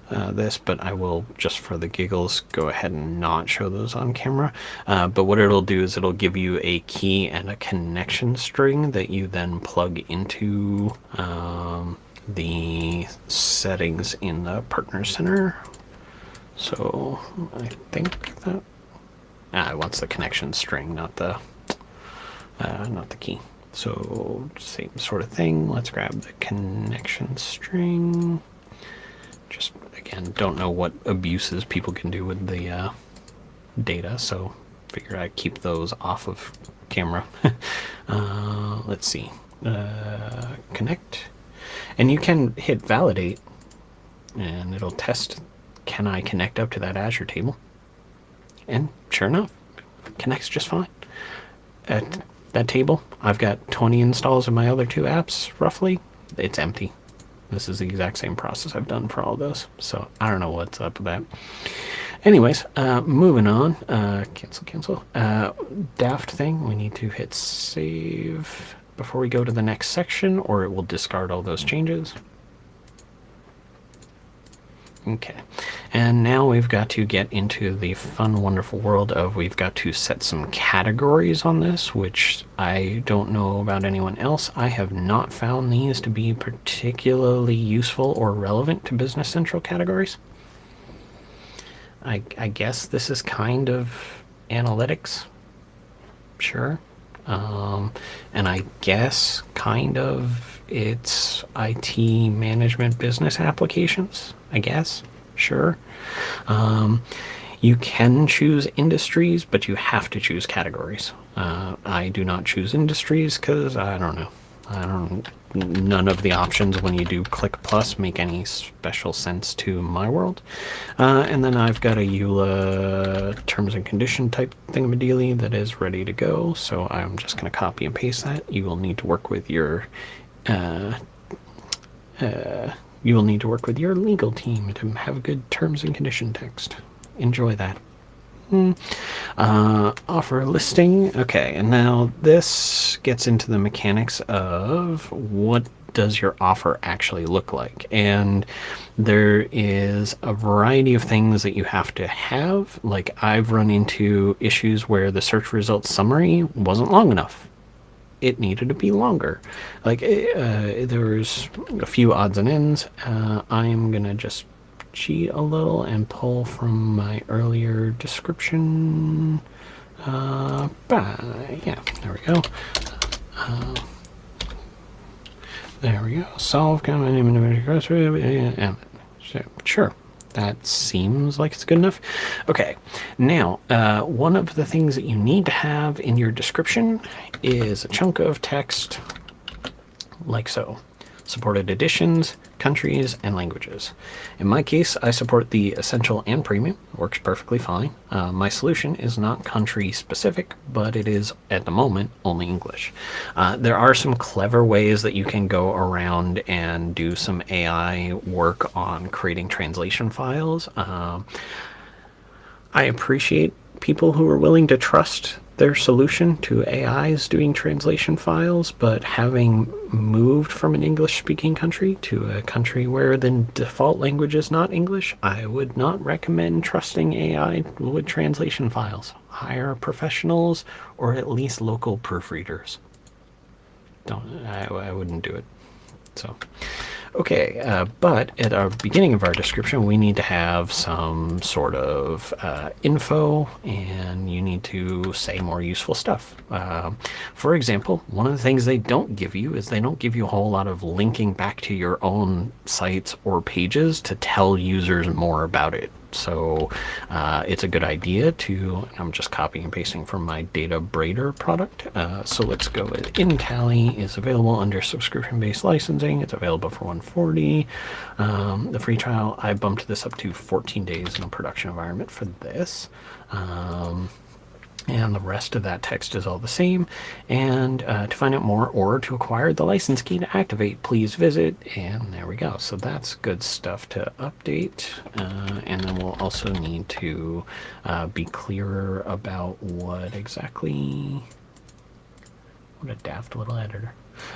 this, but I will, just for the giggles, go ahead and not show those on camera. But what it'll do is it'll give you a key and a connection string that you then plug into the settings in the Partner Center. So I think that it wants the connection string, not the key. So same sort of thing. Let's grab the connection string. Just again, don't know what abuses people can do with the data, so figure I'd keep those off of camera. Let's see. Connect. And you can hit validate, and it'll test, can I connect up to that Azure table? And sure enough, connects just fine. At that table, I've got 20 installs of my other two apps, roughly. It's empty. This is the exact same process I've done for all those. So I don't know what's up with that. Anyways, moving on. Cancel. Daft thing, we need to hit save before we go to the next section, or it will discard all those changes. Okay, and now we've got to get into the fun, wonderful world of we've got to set some categories on this, which I don't know about anyone else. I have not found these to be particularly useful or relevant to Business Central categories. I guess this is kind of analytics, sure. And I guess kind of it's IT management business applications, I guess, sure. You can choose industries, but you have to choose categories. I do not choose industries because I don't know. None of the options when you do click plus make any special sense to my world. And then I've got a EULA terms and condition type thingamadealy that is ready to go. So I'm just going to copy and paste that. You will need to work with your you will need to work with your legal team to have a good terms and condition text. Enjoy that. Offer listing. Okay, and now this gets into the mechanics of what does your offer actually look like. And there is a variety of things that you have to have. Like I've run into issues where the search results summary wasn't long enough. It needed to be longer. Like there's a few odds and ends. I'm gonna just cheat a little and pull from my earlier description. Yeah, there we go. There we go. Solve common image. Sure. That seems like it's good enough. Okay, now one of the things that you need to have in your description is a chunk of text like so. Supported editions, countries, and languages. In my case, I support the Essential and Premium. Works perfectly fine. My solution is not country specific, but it is, at the moment, only English. There are some clever ways that you can go around and do some AI work on creating translation files. I appreciate people who are willing to trust their solution to AIs doing translation files, but having moved from an English-speaking country to a country where the default language is not English, I would not recommend trusting AI with translation files. Hire professionals or at least local proofreaders. I wouldn't do it. So, okay, but at our beginning of our description, we need to have some sort of info, and you need to say more useful stuff. For example, one of the things they don't give you is they don't give you a whole lot of linking back to your own sites or pages to tell users more about it. So it's a good idea to, I'm just copying and pasting from my Data Braider product. So let's go with InTally is available under subscription-based licensing. It's available for $140. The free trial, I bumped this up to 14 days in a production environment for this. And the rest of that text is all the same. And to find out more or to acquire the license key to activate, please visit. And there we go. So that's good stuff to update. And then we'll also need to be clearer about what exactly, what a daft little editor,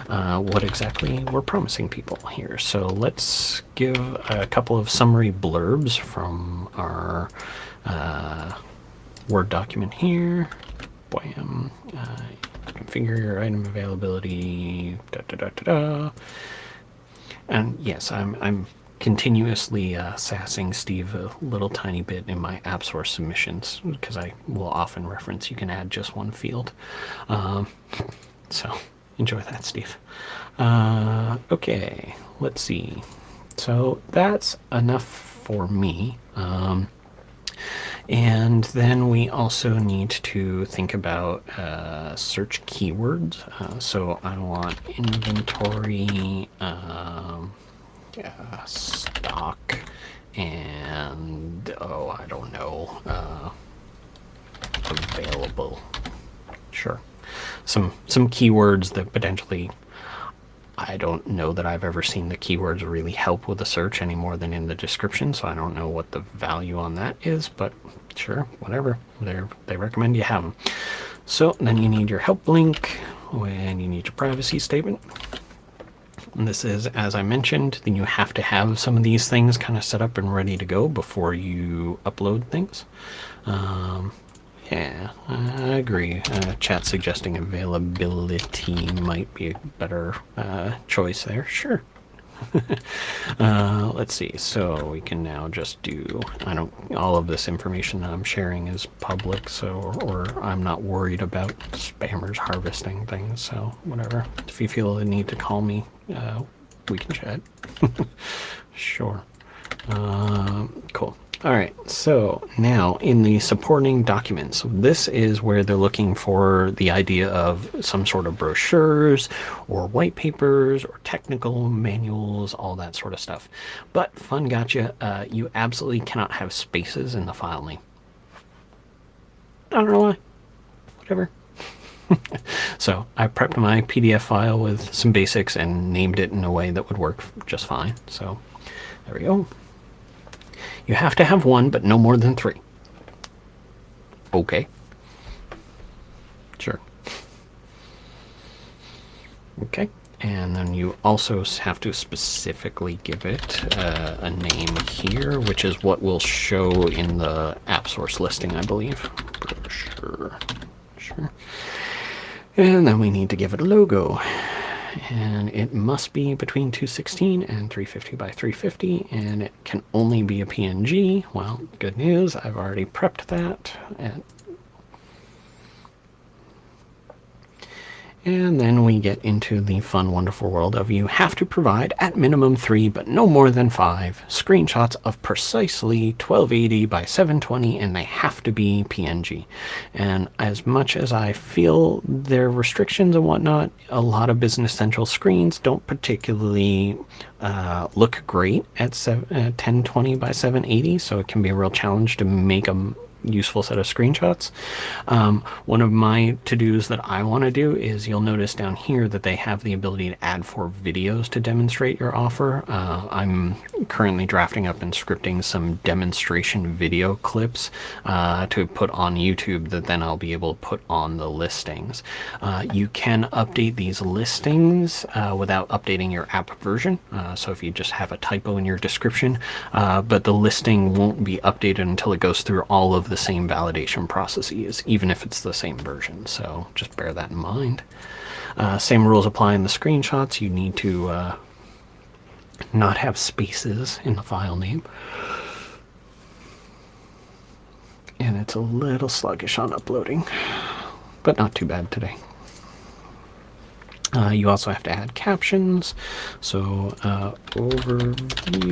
what exactly we're promising people here. So let's give a couple of summary blurbs from our Word document here. Bam. Configure your item availability. And yes, I'm continuously sassing Steve a little tiny bit in my AppSource submissions because I will often reference you can add just one field. So enjoy that, Steve. Okay, let's see. So that's enough for me. And then we also need to think about search keywords. So I want inventory, stock, and I don't know, available. Sure, some keywords that potentially. I don't know that I've ever seen the keywords really help with the search any more than in the description, so I don't know what the value on that is, but sure, whatever. They recommend you have them. So then you need your help link, and you need your privacy statement. And this is, as I mentioned, then you have to have some of these things kind of set up and ready to go before you upload things. Yeah, I agree. Chat suggesting availability might be a better choice there. Sure. Let's see. So we can now just do, all of this information that I'm sharing is public, so, or I'm not worried about spammers harvesting things, so whatever. If you feel the need to call me, we can chat. Sure. Cool. All right, so now in the supporting documents, this is where they're looking for the idea of some sort of brochures or white papers or technical manuals, all that sort of stuff. But fun gotcha, you absolutely cannot have spaces in the file name. I don't know why. Whatever. So I prepped my PDF file with some basics and named it in a way that would work just fine. So there we go. You have to have one, but no more than 3. Okay. Sure. Okay. And then you also have to specifically give it a name here, which is what will show in the AppSource listing, I believe. Sure. And then we need to give it a logo. And it must be between 216 and 350 by 350, and it can only be a PNG. Well, good news, I've already prepped that. And then we get into the fun, wonderful world of you have to provide at minimum 3, but no more than 5 screenshots of precisely 1280 by 720, and they have to be PNG. And as much as I feel there are restrictions and whatnot, a lot of Business Central screens don't particularly look great at 1020 by 780, so it can be a real challenge to make them useful set of screenshots. One of my to-dos that I want to do is, you'll notice down here that they have the ability to add 4 videos to demonstrate your offer. I'm currently drafting up and scripting some demonstration video clips to put on YouTube that then I'll be able to put on the listings. You can update these listings without updating your app version. So if you just have a typo in your description, but the listing won't be updated until it goes through all of the same validation processes, even if it's the same version. So just bear that in mind. Same rules apply in the screenshots. You need to not have spaces in the file name. And it's a little sluggish on uploading, but not too bad today. You also have to add captions. So overview,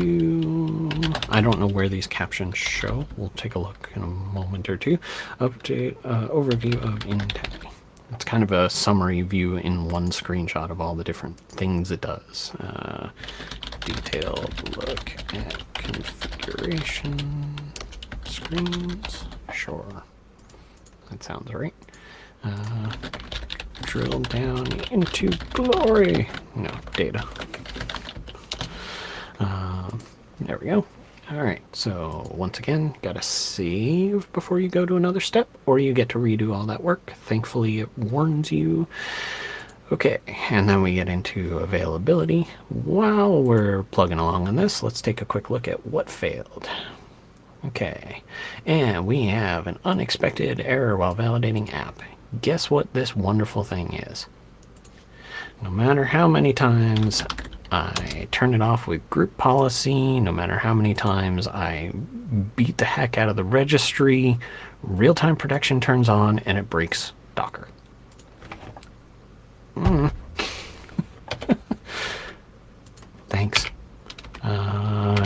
I don't know where these captions show. We'll take a look in a moment or two. Update overview of Intelli. It's kind of a summary view in one screenshot of all the different things it does. Detailed look at configuration screens. Sure. That sounds right. Drill down into glory. No, data. There we go. All right, so once again, gotta save before you go to another step, or you get to redo all that work. Thankfully, it warns you. Okay, and then we get into availability. While we're plugging along on this, let's take a quick look at what failed. Okay, and we have an unexpected error while validating app. Guess what this wonderful thing is? No matter how many times I turn it off with group policy, no matter how many times I beat the heck out of the registry, real-time protection turns on and it breaks Docker. Thanks.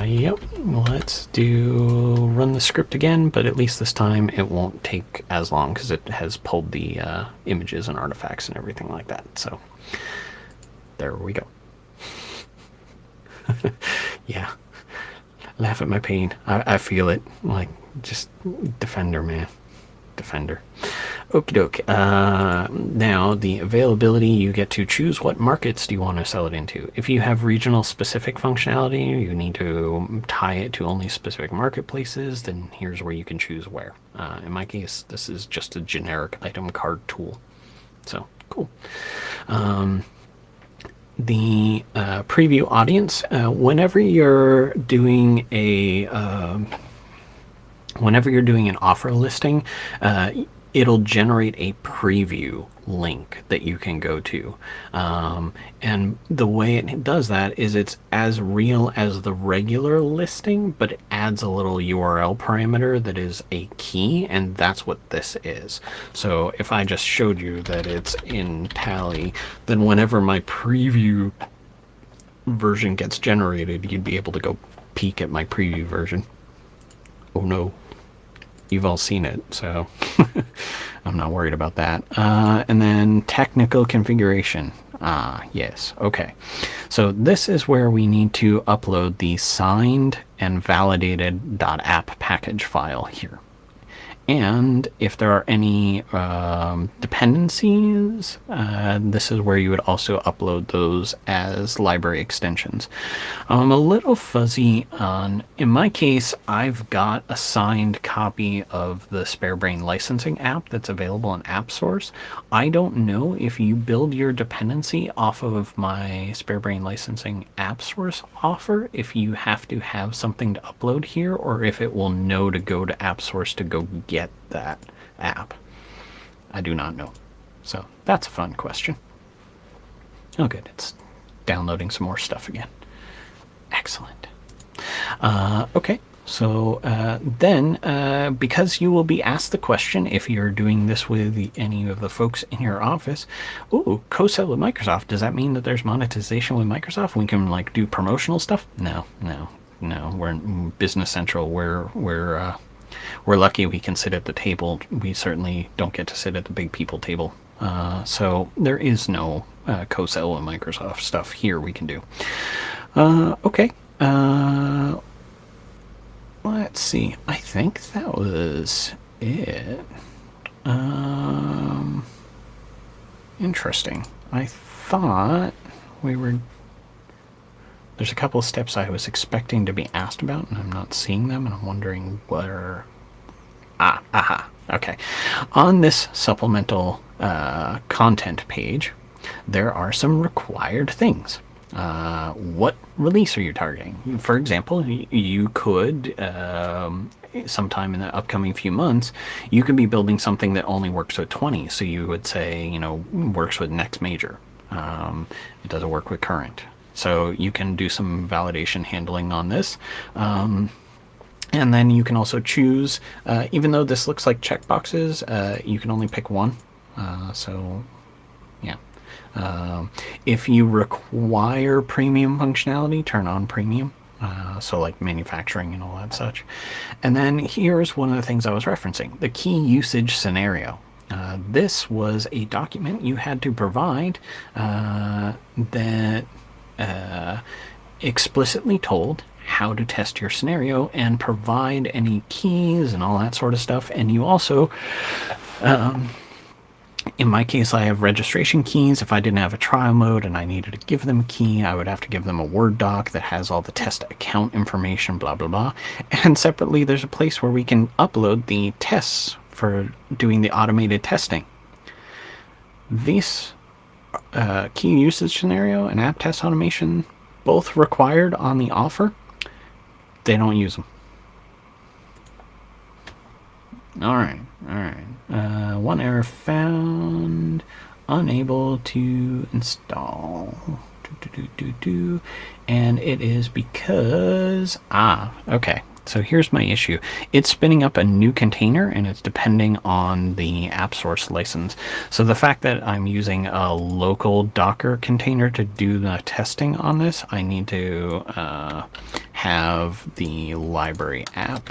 Yep, let's run the script again, but at least this time it won't take as long because it has pulled the images and artifacts and everything like that. So there we go. Yeah, laugh at my pain. I feel it. Like, just Defender, man. Defender. Okie doke. Now, the availability, you get to choose what markets do you want to sell it into. If you have regional specific functionality, you need to tie it to only specific marketplaces, then here's where you can choose where. In my case, this is just a generic item card tool. So, cool. The preview audience, whenever you're doing an offer listing, it'll generate a preview link that you can go to. And the way it does that is it's as real as the regular listing, but it adds a little URL parameter that is a key, and that's what this is. So if I just showed you that it's in Tally, then whenever my preview version gets generated, you'd be able to go peek at my preview version. Oh no. You've all seen it, so I'm not worried about that. And then technical configuration. Yes, okay. So this is where we need to upload the signed and validated .app package file here. And if there are any dependencies, this is where you would also upload those as library extensions. I'm a little fuzzy on, in my case, I've got a signed copy of the SpareBrain licensing app that's available in AppSource. I don't know if you build your dependency off of my SpareBrain licensing AppSource offer, if you have to have something to upload here, or if it will know to go to AppSource to go get that app. I do not know. So that's a fun question. Oh good, it's downloading some more stuff again. Excellent. Okay, so then because you will be asked the question if you're doing this with any of the folks in your office, ooh, co-sell with Microsoft, does that mean that there's monetization with Microsoft? We can like do promotional stuff? No. We're in Business Central. We're lucky we can sit at the table. We certainly don't get to sit at the big people table. So there is no co-sell with Microsoft stuff here we can do. Okay. Let's see. I think that was it. Interesting. I thought we were... There's a couple of steps I was expecting to be asked about, and I'm not seeing them, and I'm wondering where... aha. Okay. On this supplemental content page, there are some required things. What release are you targeting? For example, you could, sometime in the upcoming few months, you could be building something that only works with 20. So you would say, works with next major. It doesn't work with current. So you can do some validation handling on this. And then you can also choose, even though this looks like checkboxes, you can only pick one. So yeah. If you require premium functionality, turn on premium. So like manufacturing and all that such. And then here's one of the things I was referencing, the key usage scenario. This was a document you had to provide that explicitly told how to test your scenario and provide any keys and all that sort of stuff. And you also... in my case, I have registration keys. If I didn't have a trial mode and I needed to give them a key, I would have to give them a Word doc that has all the test account information, blah, blah, blah. And separately, there's a place where we can upload the tests for doing the automated testing. This key usage scenario and app test automation, both required on the offer, they don't use them. All right. One error found. Unable to install. And it is because... okay. So here's my issue. It's spinning up a new container, and it's depending on the AppSource license. So the fact that I'm using a local Docker container to do the testing on this, I need to have the library app,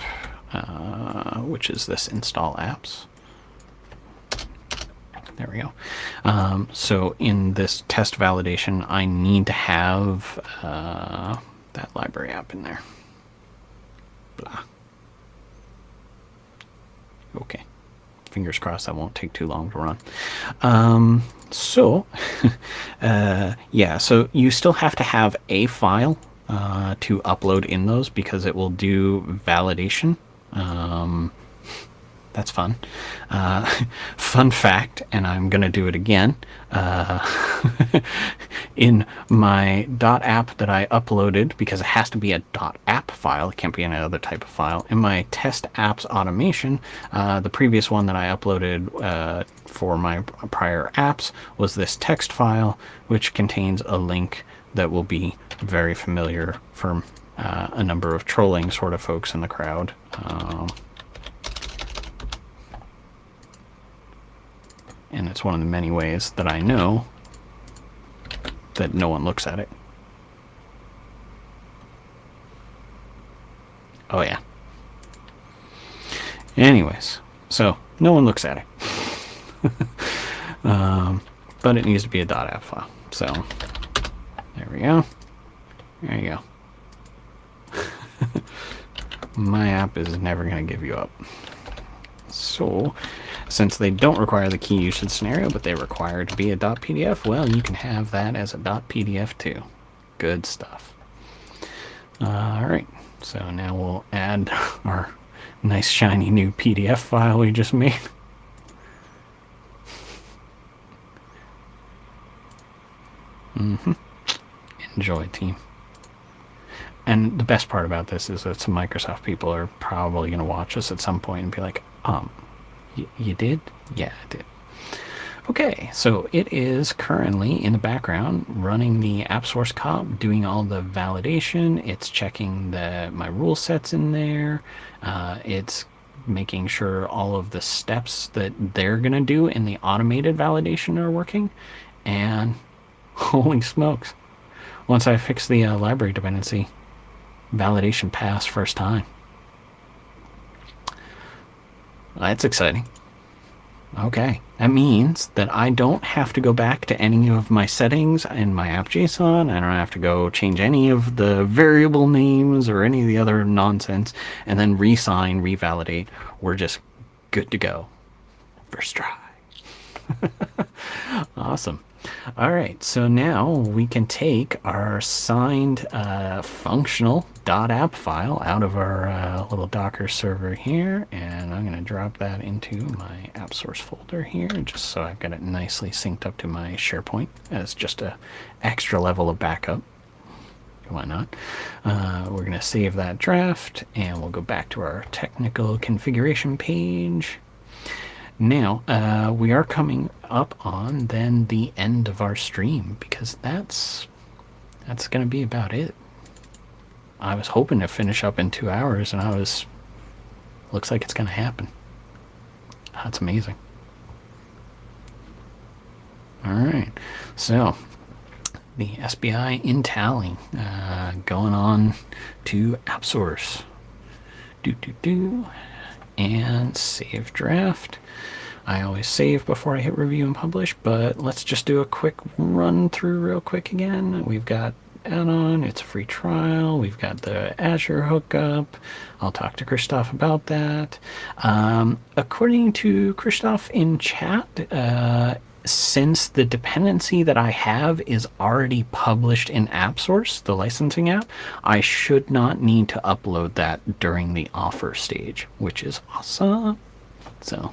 which is this install apps. There we go. So in this test validation, I need to have that library app in there. Blah. Okay. Fingers crossed that won't take too long to run. Yeah, so you still have to have a file to upload in those because it will do validation. That's fun. Fun fact, and I'm going to do it again. In my .app that I uploaded, because it has to be a .app file, it can't be any other type of file. In my test apps automation, the previous one that I uploaded for my prior apps was this text file, which contains a link that will be very familiar for a number of trolling sort of folks in the crowd. And it's one of the many ways that I know that no one looks at it. Oh yeah. Anyways, so no one looks at it. But it needs to be a .app file. So there we go. There you go. My app is never going to give you up. So since they don't require the key usage scenario, but they require it to be a .pdf, well, you can have that as a .pdf too. Good stuff. All right, so now we'll add our nice shiny new PDF file we just made. Enjoy, team. And the best part about this is that some Microsoft people are probably going to watch us at some point and be like, you did? Yeah, I did. Okay, so it is currently in the background running the AppSource comp, doing all the validation. It's checking my rule sets in there. It's making sure all of the steps that they're going to do in the automated validation are working. And holy smokes, once I fix the library dependency, validation pass first time. That's exciting. Okay, that means that I don't have to go back to any of my settings in my app.json. I don't have to go change any of the variable names or any of the other nonsense and then re-sign, revalidate. We're just good to go. First try. Awesome. All right, so now we can take our signed functional .app file out of our little Docker server here, and I'm going to drop that into my AppSource folder here, just so I've got it nicely synced up to my SharePoint as just a extra level of backup. Why not? We're going to save that draft, and we'll go back to our technical configuration page. Now, we are coming up on then the end of our stream, because that's going to be about it. I was hoping to finish up in 2 hours, and looks like it's going to happen. That's amazing. All right, so the SBI intalling going on to AppSource. And save draft. I always save before I hit review and publish, but let's just do a quick run through real quick again. We've got add-on, it's a free trial. We've got the Azure hookup. I'll talk to Christoph about that. According to Christoph in chat, since the dependency that I have is already published in AppSource, the licensing app, I should not need to upload that during the offer stage, which is awesome. So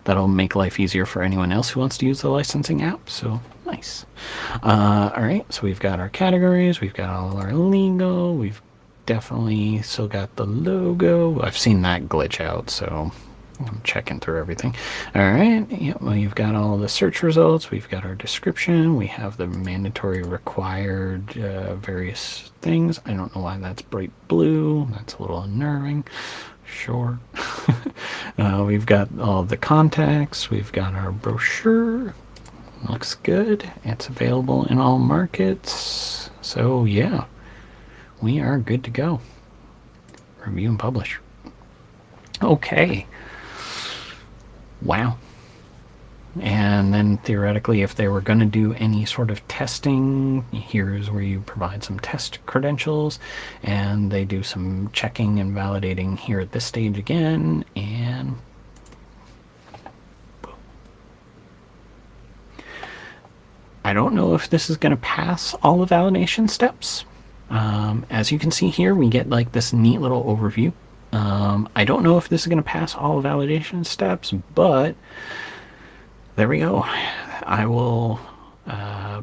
that'll make life easier for anyone else who wants to use the licensing app. So nice. All right, so we've got our categories, we've got all our legal, we've definitely still got the logo. I've seen that glitch out, so I'm checking through everything. All right, yeah, well, you've got all the search results. We've got our description. We have the mandatory required various things. I don't know why that's bright blue. That's a little unnerving. Sure. We've got all the contacts. We've got our brochure. Looks good. It's available in all markets. So yeah, we are good to go. Review and publish. Okay. Wow. And then theoretically, if they were going to do any sort of testing, here's where you provide some test credentials, and they do some checking and validating here at this stage again, and boom. I don't know if this is going to pass all the validation steps. As you can see here, we get like this neat little overview. I don't know if this is going to pass all validation steps, but there we go. I will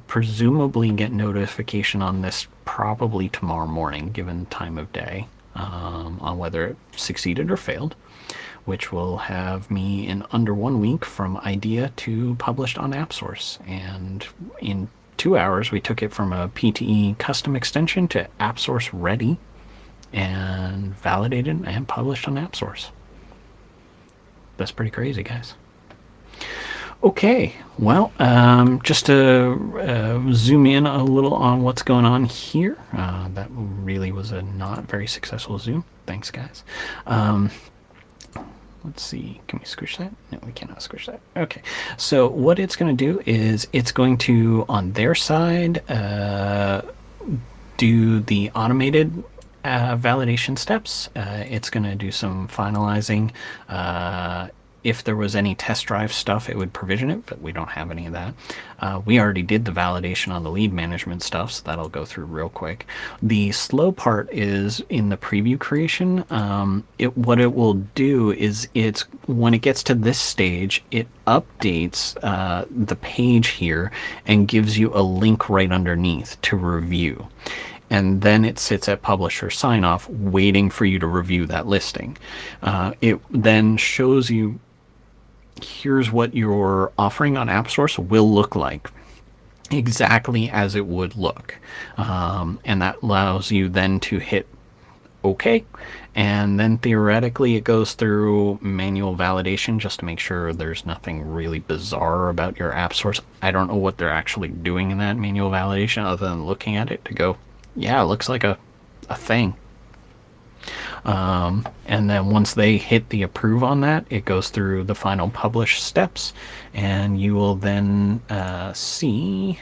presumably get notification on this probably tomorrow morning, given time of day, on whether it succeeded or failed, which will have me in under 1 week from idea to published on AppSource. And in 2 hours, we took it from a PTE custom extension to AppSource ready and validated and published on AppSource. That's pretty crazy, guys. Okay, well, just to zoom in a little on what's going on here. That really was a not very successful zoom. Thanks, guys. Let's see, can we squish that? No, we cannot squish that. Okay, so what it's going to do is it's going to, on their side, do the automated validation steps. It's going to do some finalizing if there was any test drive stuff, it would provision it, but we don't have any of that. We already did the validation on the lead management stuff, so that'll go through real quick. The slow part is in the preview creation. What it will do is when it gets to this stage, it updates the page here and gives you a link right underneath to review. And then it sits at publisher sign off waiting for you to review that listing. It then shows you, here's what your offering on AppSource will look like, exactly as it would look. And that allows you then to hit OK. And then theoretically it goes through manual validation just to make sure there's nothing really bizarre about your AppSource. I don't know what they're actually doing in that manual validation other than looking at it to go, yeah, it looks like a thing. And then once they hit the approve on that, it goes through the final publish steps, and you will then see.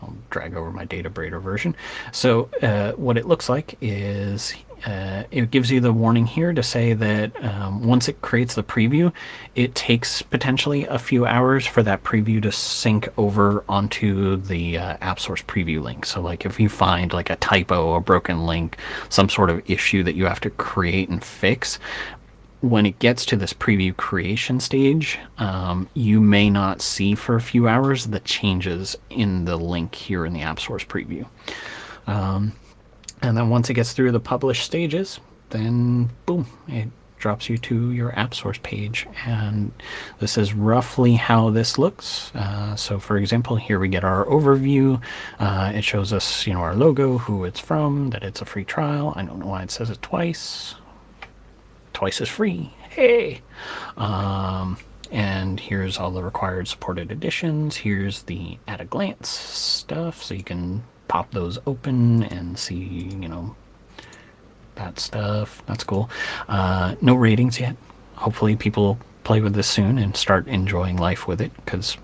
I'll drag over my Databrader version. So what it looks like is it gives you the warning here to say that once it creates the preview, it takes potentially a few hours for that preview to sync over onto the AppSource preview link. So like if you find like a typo, a broken link, some sort of issue that you have to create and fix, when it gets to this preview creation stage, you may not see for a few hours the changes in the link here in the AppSource preview. And then once it gets through the publish stages, then boom, it drops you to your AppSource page. And this is roughly how this looks. So for example, here we get our overview. It shows us, our logo, who it's from, that it's a free trial. I don't know why it says it twice. Twice is free. Hey! And here's all the required supported editions. Here's the at a glance stuff, so you can pop those open and see, that stuff. That's cool. No ratings yet. Hopefully people play with this soon and start enjoying life with it, because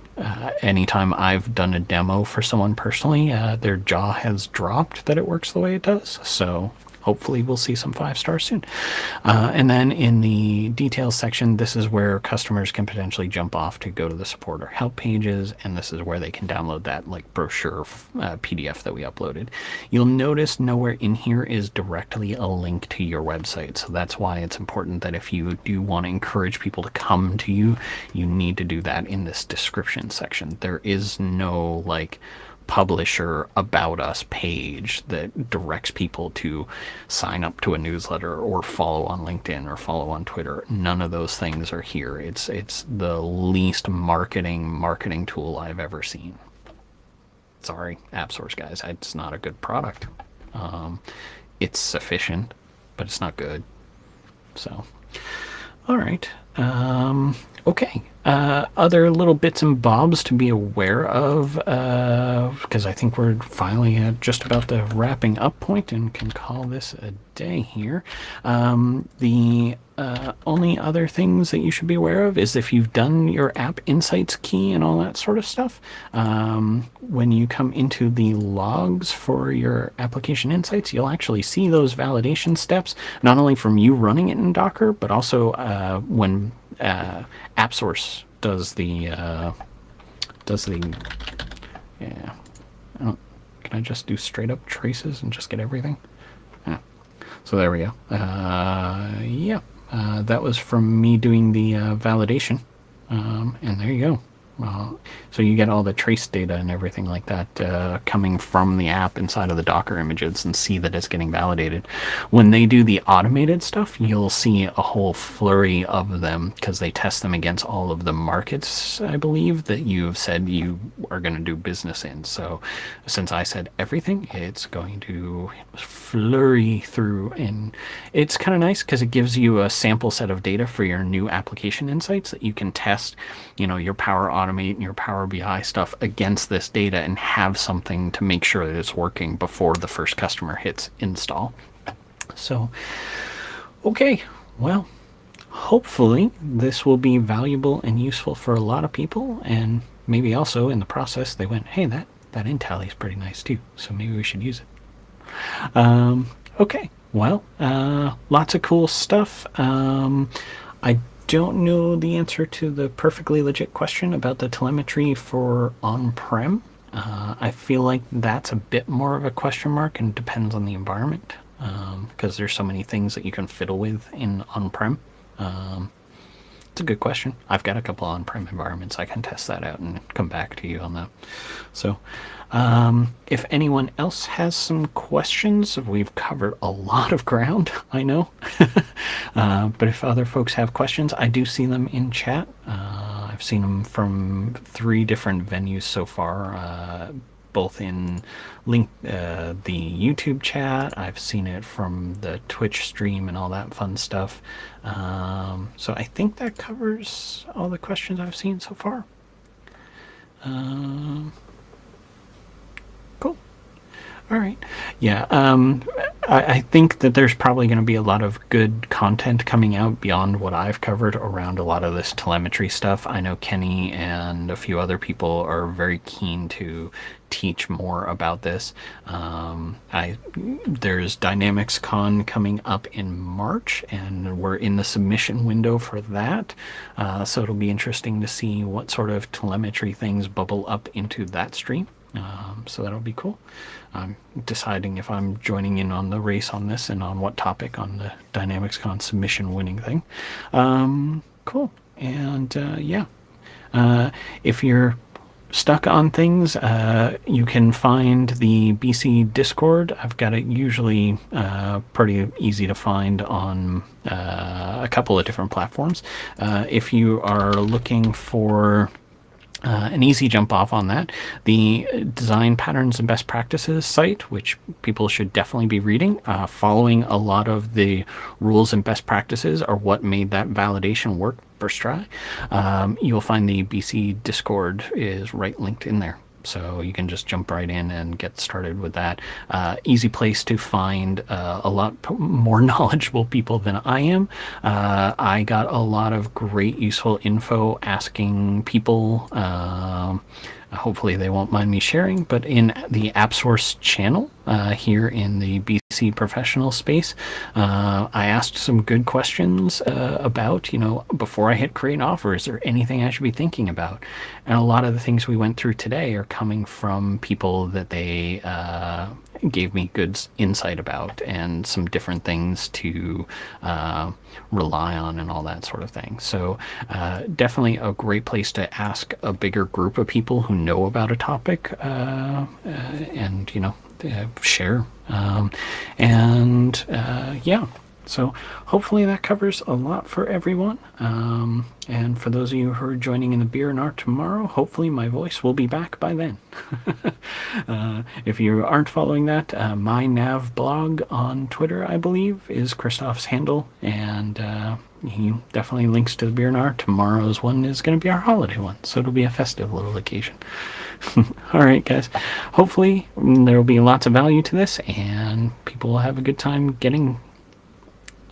anytime I've done a demo for someone personally, their jaw has dropped that it works the way it does. So hopefully we'll see some 5 stars soon. And then in the details section, this is where customers can potentially jump off to go to the support or help pages. And this is where they can download that brochure PDF that we uploaded. You'll notice nowhere in here is directly a link to your website. So that's why it's important that if you do want to encourage people to come to you, you need to do that in this description section. There is no publisher about us page that directs people to sign up to a newsletter or follow on LinkedIn or follow on Twitter. None of those things are here. It's the least marketing tool I've ever seen. Sorry, AppSource guys, it's not a good product. It's sufficient, but it's not good. So, all right. Okay. Other little bits and bobs to be aware of, because I think we're finally at just about the wrapping up point and can call this a day here. The only other things that you should be aware of is if you've done your app insights key and all that sort of stuff, when you come into the logs for your application insights, you'll actually see those validation steps, not only from you running it in Docker, but also when AppSource does the yeah. Can I just do straight up traces and just get everything? Yeah. So there we go. Yeah. That was from me doing the validation, and there you go. So you get all the trace data and everything like that coming from the app inside of the Docker images and see that it's getting validated. When they do the automated stuff, you'll see a whole flurry of them because they test them against all of the markets, I believe, that you've said you are going to do business in. So since I said everything, it's going to flurry through, and it's kind of nice because it gives you a sample set of data for your new application insights that you can test, your Power Automate and your Power BI stuff against this data and have something to make sure that it's working before the first customer hits install. So, okay, well, hopefully this will be valuable and useful for a lot of people, and maybe also in the process they went, hey, that InTally is pretty nice too, so maybe we should use it. Okay, well, lots of cool stuff. I don't know the answer to the perfectly legit question about the telemetry for on-prem. I feel like that's a bit more of a question mark and depends on the environment, because there's so many things that you can fiddle with in on-prem. It's a good question. I've got a couple on-prem environments. I can test that out and come back to you on that. So if anyone else has some questions, we've covered a lot of ground, I know. But if other folks have questions, I do see them in chat. I've seen them from 3 different venues so far, both in the YouTube chat. I've seen it from the Twitch stream and all that fun stuff. So I think that covers all the questions I've seen so far. Cool. All right. Yeah. I think that there's probably going to be a lot of good content coming out beyond what I've covered around a lot of this telemetry stuff. I know Kenny and a few other people are very keen to teach more about this. There's Dynamics Con coming up in March, and we're in the submission window for that. So it'll be interesting to see what sort of telemetry things bubble up into that stream. So that'll be cool. I'm deciding if I'm joining in on the race on this and on what topic on the Dynamics Con submission winning thing. Cool. And yeah, if you're stuck on things, you can find the BC Discord. I've got it usually pretty easy to find on a couple of different platforms. If you are looking for an easy jump off on that, the Design Patterns and Best Practices site, which people should definitely be reading, following a lot of the rules and best practices are what made that validation work first try. You'll find the BC Discord is right linked in there. So you can just jump right in and get started with that. Easy place to find a lot more knowledgeable people than I am. I got a lot of great useful info asking people. Hopefully they won't mind me sharing, but in the AppSource channel here in the BC professional space, I asked some good questions about, before I hit create an offer, is there anything I should be thinking about? And a lot of the things we went through today are coming from people that they gave me good insight about and some different things to rely on and all that sort of thing. So definitely a great place to ask a bigger group of people who know about a topic and share. Yeah, so hopefully that covers a lot for everyone. And for those of you who are joining in the Beer and Art tomorrow, hopefully my voice will be back by then. If you aren't following that, my nav blog on Twitter, I believe, is Christoph's handle, and he definitely links to the Beer and Art. Tomorrow's one is going to be our holiday one, so it'll be a festive little occasion. All right, guys. Hopefully there will be lots of value to this, and people will have a good time getting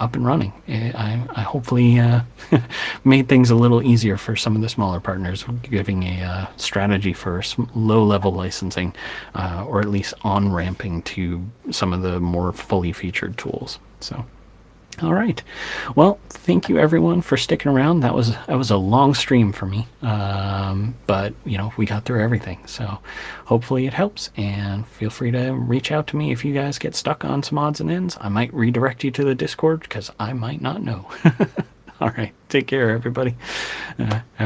up and running. I hopefully made things a little easier for some of the smaller partners, giving a strategy for low-level licensing, or at least on-ramping to some of the more fully featured tools. So, all right. Well, thank you everyone for sticking around. That was a long stream for me, but we got through everything. So hopefully it helps, and feel free to reach out to me if you guys get stuck on some odds and ends. I might redirect you to the Discord because I might not know. All right. Take care, everybody.